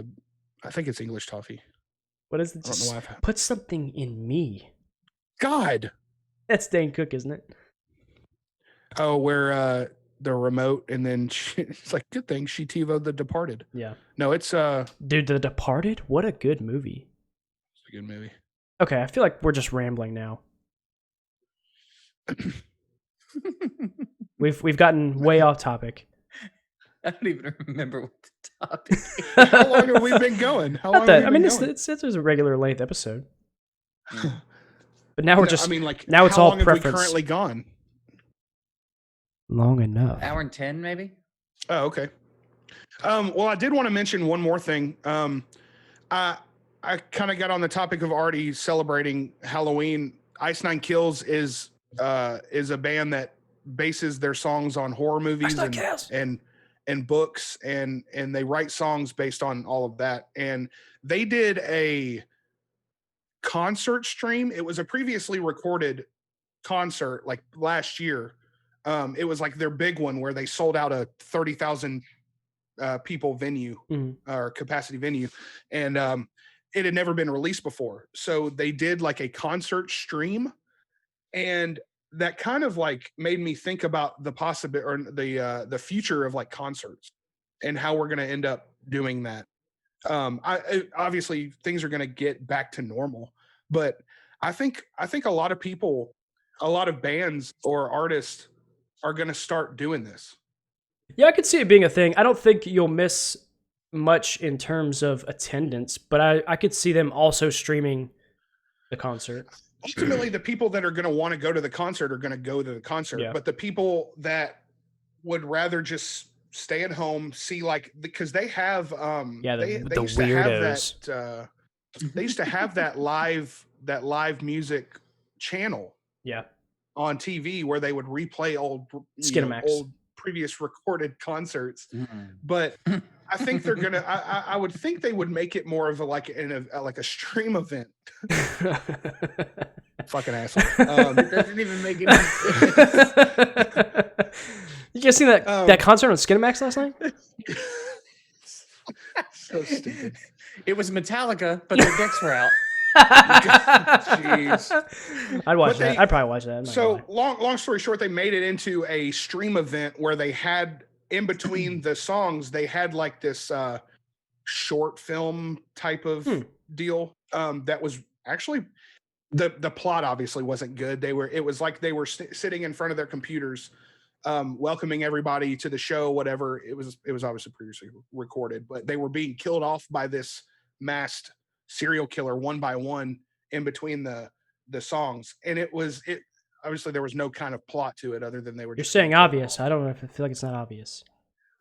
I think it's English toffee. What is it? I don't know why I've had. Put something in me. God. That's Dane Cook, isn't it? Oh, where the remote and then it's like good thing she TiVo'd The Departed. Yeah. No, it's Dude, The Departed? What a good movie. it's a good movie. Okay, I feel like we're just rambling now. We've gotten way off topic. I don't even remember what the topic is. How long have we been going? How long Not that, have I we mean, been it's going? a regular length episode. But now we're No, just. I mean, like now it's how all long have we preference. currently gone? Long enough. Hour and 10, maybe? Oh, okay. Well, I did want to mention one more thing. I kind of got on the topic of already celebrating Halloween. Ice Nine Kills is a band that bases their songs on horror movies and books and they write songs based on all of that. And they did a concert stream. It was a previously recorded concert like last year. It was like their big one where they sold out a 30,000 people venue or capacity venue. And it had never been released before. So they did like a concert stream, and that kind of like made me think about the possibility or the future of like concerts and how we're going to end up doing that. Obviously things are going to get back to normal, but I think a lot of people, a lot of bands or artists are going to start doing this. Yeah, I could see it being a thing. I don't think you'll miss much in terms of attendance, but I could see them also streaming the concert. Ultimately, the people that are going to want to go to the concert are going to go to the concert, Yeah. but the people that would rather just stay at home, see like because they have they the used to have weirdos. that they used to have that live music channel Yeah. on TV where they would replay old Skinamax. previous recorded concerts. Mm. But I think they're gonna. I would think they would make it more of a stream event. Fucking asshole. It doesn't even make any sense. You guys seen that concert on Skinamax last night? So stupid. It was Metallica, but their dicks were out. Jeez. I'd watch But that. I'd probably watch that. I'm not So gonna lie. long story short, they made it into a stream event where they had in between the songs, they had like this short film type of deal. That was actually the plot obviously wasn't good. It was like they were sitting in front of their computers, welcoming everybody to the show, whatever. It was obviously previously recorded, but they were being killed off by this masked serial killer one by one in between the songs. And it obviously there was no kind of plot to it other than they were You're just saying being killed obvious. off. I don't know if I feel like it's not obvious.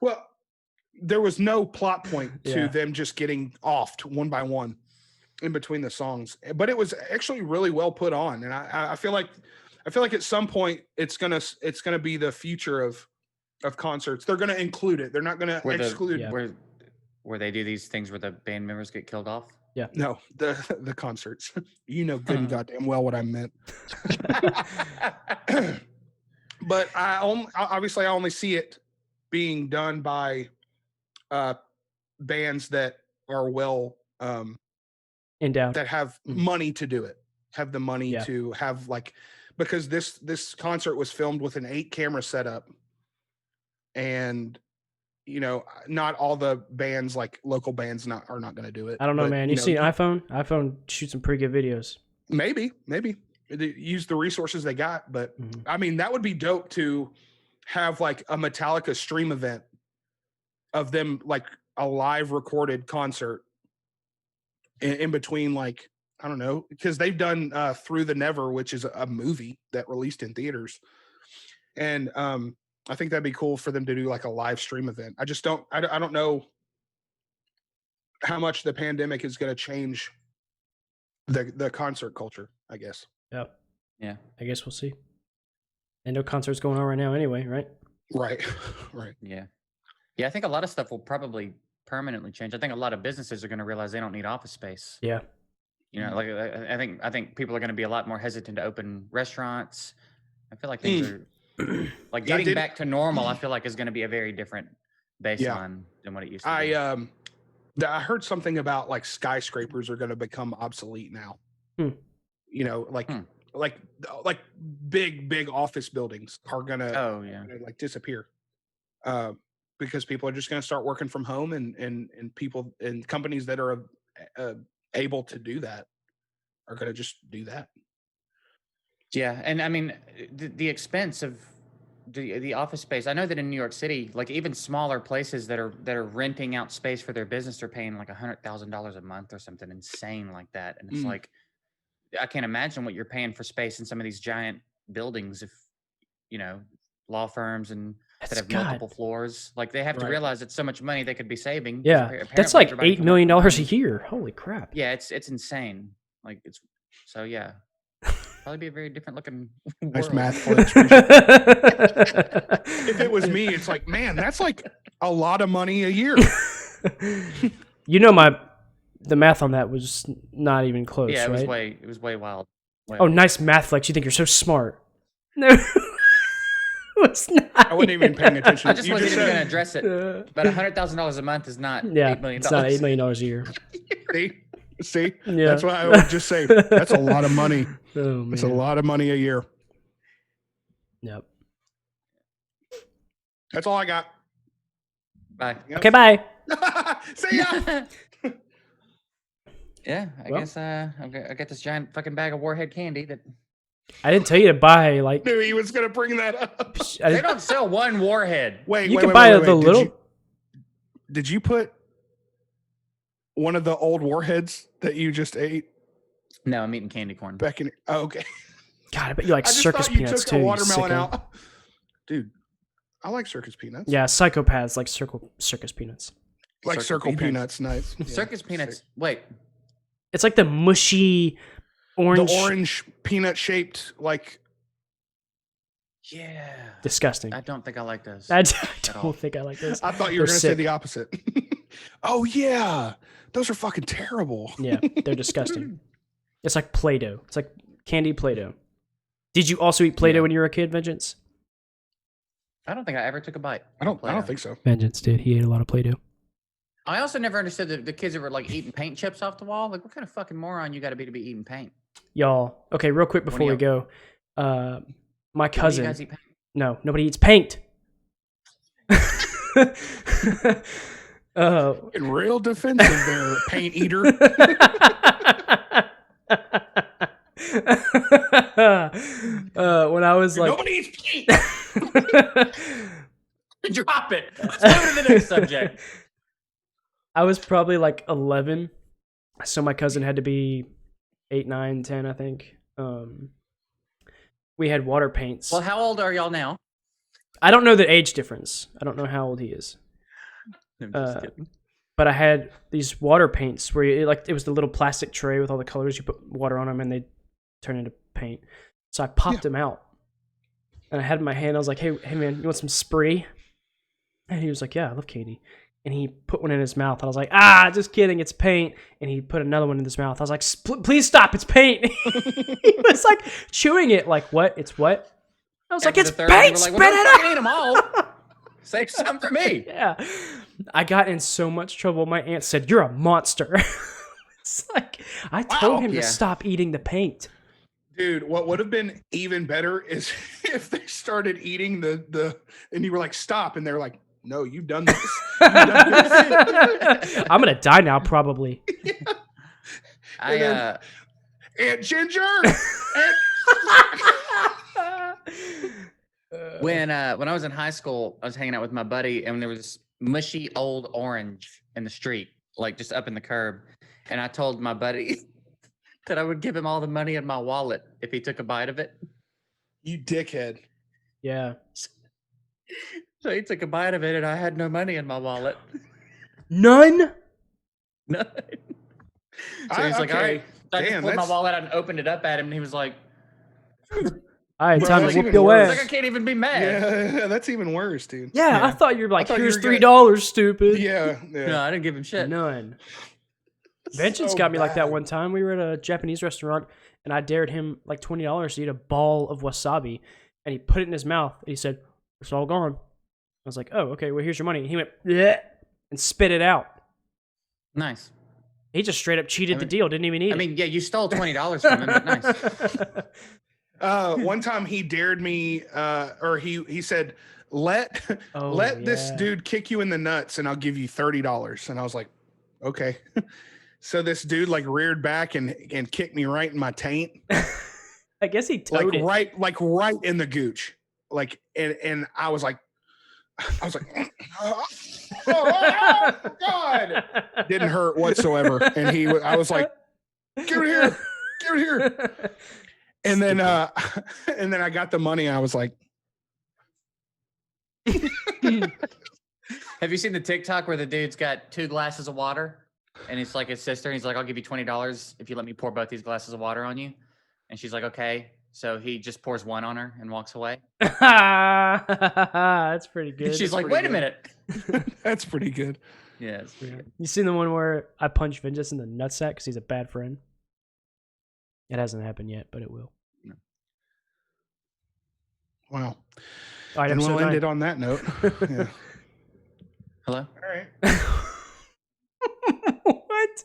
Well, there was no plot point to Yeah. them just getting offed one by one in between the songs, but it was actually really well put on. And I feel like at some point it's gonna be the future of concerts. They're gonna include it. They're not gonna exclude. Where they do these things where the band members get killed off. No, the concerts. You know good and goddamn well what I meant. But I only see it being done by bands that are well Endowed. that have money to do it, have the money to have like, because this concert was filmed with an 8 camera setup, and not all the bands, like local bands, are not going to do it. I don't know, but, man. You see iPhone shoots some pretty good videos. Maybe they use the resources they got, but I mean that would be dope to have like a Metallica stream event of them, like a live recorded concert in between, like, I don't know, because they've done Through the Never, which is a movie that released in theaters. And I think that'd be cool for them to do like a live stream event. I just don't, I don't know how much the pandemic is going to change the concert culture, I guess. Yep. Yeah. I guess we'll see. And no concerts going on right now anyway, right? Right. Right. Yeah. Yeah, I think a lot of stuff will probably permanently change. I think a lot of businesses are going to realize they don't need office space. Yeah. You know, like I think people are going to be a lot more hesitant to open restaurants. I feel like things are like getting back to normal. I feel like is going to be a very different baseline than what it used to be. I heard something about like skyscrapers are going to become obsolete now. You know, like big office buildings are going to like disappear. Because people are just going to start working from home, and people and companies that are able to do that are going to just do that. Yeah, and I mean the expense of the office space. I know that in New York City, like even smaller places that are renting out space for their business are paying like $100,000 a month or something insane like that. And it's like, I can't imagine what you're paying for space in some of these giant buildings. If you know, law firms and that have multiple floors, like they have to realize it's so much money they could be saving. Yeah, that's like $8 million a year. Holy crap! Yeah, it's insane. Like it's so yeah. Probably be a very different looking nice world. math flex. If it was me, it's like, man, that's like a lot of money a year. You know, the math on that was not even close. Yeah, it was right? it was way wild. Nice math flex. You think you're so smart? No. It's not. I wasn't even paying attention. I just wasn't even going to address it. But $100,000 a month is not $8 million. It's not $8 million a year. See? Yeah. That's why I would just say that's a lot of money. Oh, man. It's a lot of money a year. Yep. That's all I got. Bye. Yep. Okay, bye. See ya. Yeah, I guess I got this giant fucking bag of Warhead candy that I didn't tell you to buy like. Knew he was gonna bring that up. They don't sell one Warhead. Wait, you can buy the little. Did you put one of the old Warheads that you just ate? No, I'm eating candy corn. Back in. Oh, okay. God, I bet you like circus peanuts too. Watermelon out. Dude, I like circus peanuts. Yeah, psychopaths like circus peanuts. Like circle peanuts, nice. Yeah. Circus peanuts. Wait. It's like the mushy orange. The orange peanut shaped like. Yeah. Disgusting. I don't think I like those. I don't think I like those. I thought you were going to say the opposite. Oh, yeah. Those are fucking terrible. Yeah, they're disgusting. It's like Play-Doh. It's like candy Play-Doh. Did you also eat Play-Doh when you were a kid, Vengeance? I don't think I ever took a bite. I don't think so. Vengeance did. He ate a lot of Play-Doh. I also never understood the kids that were like eating paint chips off the wall. Like, what kind of fucking moron you got to be eating paint? Y'all, okay, real quick before we go. My cousin. Do you guys eat paint? No, nobody eats paint. Real defensive there, paint eater. When I was like, nobody eats paint. Drop it. Let's go to the next subject. I was probably like 11, so my cousin had to be 8, 9, 10, I think. We had water paints. Well, how old are y'all now? I don't know the age difference. I don't know how old he is. I'm just kidding. But I had these water paints where it was the little plastic tray with all the colors. You put water on them and they turn into paint. So I popped them out, and I had it in my hand. I was like, "Hey man, you want some spree?" And he was like, "Yeah, I love candy." And he put one in his mouth. I was like, just kidding, it's paint. And he put another one in his mouth. I was like, please stop, it's paint. He was like chewing it like, what? It's what? I was like, it's paint, spit it out. Eat them all. Save some for me. Yeah. I got in so much trouble. My aunt said, you're a monster. It's like, I told him to stop eating the paint. Dude, what would have been even better is if they started eating the and you were like, stop. And they're like, no, you've done this. I'm gonna die now, probably. Yeah. Aunt Ginger. When I was in high school, I was hanging out with my buddy, and there was this mushy old orange in the street, like just up in the curb. And I told my buddy that I would give him all the money in my wallet if he took a bite of it. You dickhead. Yeah. So he took a bite of it, and I had no money in my wallet. None? None. So he's like, all right. So I just Damn, pulled my that's- wallet out and opened it up at him, and he was like, All right, Bro, time to that's whoop even your worse. like I ass. can't even be mad. Yeah, that's even worse, dude. Yeah, I thought you were like, thought you here's were gonna- $3, stupid. Yeah. No, I didn't give him shit. None. Vengeance So got me like that bad. one time. We were at a Japanese restaurant, and I dared him like $20 to eat a ball of wasabi, and he put it in his mouth, and he said, "It's all gone." I was like, "Oh, okay. Well, here's your money." And he went, "Yeah," and spit it out. Nice. He just straight up cheated the deal. Didn't even eat I it. mean, yeah, you stole $20 from him, but nice. One time he dared me, or he said, let Oh, this yeah. dude kick you in the nuts and I'll give you $30. And I was like, okay. So this dude like reared back and kicked me right in my taint. I guess he towed it. right in the gooch. Like, and I was like, oh, God. Didn't hurt whatsoever. And I was like, give it here. Give it here. And then I got the money and I was like, Have you seen the TikTok where the dude's got 2 glasses of water and it's like his sister? And he's like, I'll give you $20 if you let me pour both these glasses of water on you. And she's like, okay. So he just pours one on her and walks away. That's pretty good. She's like, pretty wait a minute. that's pretty good. Yeah, it's pretty good. You seen the one where I punch Vengeance in the nutsack because he's a bad friend? It hasn't happened yet, but it will. Wow. All right, And we'll episode end 9. it on that note. Yeah. Hello? All right. What?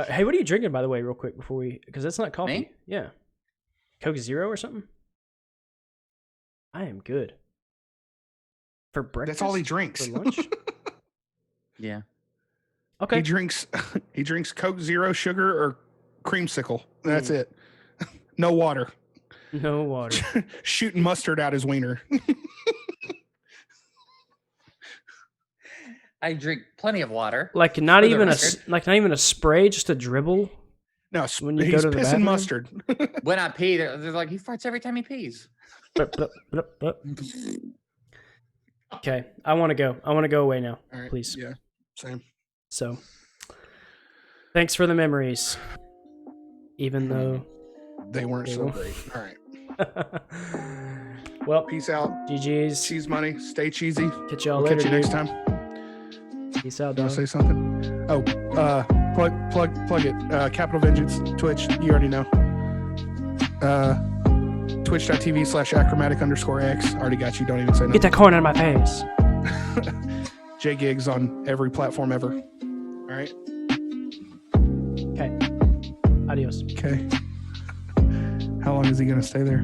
Hey, what are you drinking, by the way, real quick before we? Because that's not coffee. Me? Yeah, Coke Zero or something. I am good for breakfast. That's all he drinks. For lunch. Yeah. Okay. He drinks Coke Zero sugar or creamsicle. That's it. No water. No water. Shooting mustard out his wiener. I drink plenty of water. Like not For the even record. a spray, just a dribble. No, When you he's go to the pissing bathroom? mustard. When I pee, they're like, he farts every time he pees. Blup, blup, blup, blup. Okay, I want to go. I want to go away now, All right. please. Yeah, same. So, thanks for the memories, even though. They weren't so Ew. great. All right. Well, Peace out. GG's. Cheese money. Stay cheesy. Catch y'all We'll later. catch you next dude. time. Peace out, You dog. want to say something? Oh, plug it. Capital Vengeance, Twitch. You already know. Twitch.tv/achromatic_x. Already got you. Don't even say Get nothing. that corn out of my face. JGigs on every platform ever. All right. Okay. Adios. Okay. How long is he going to stay there?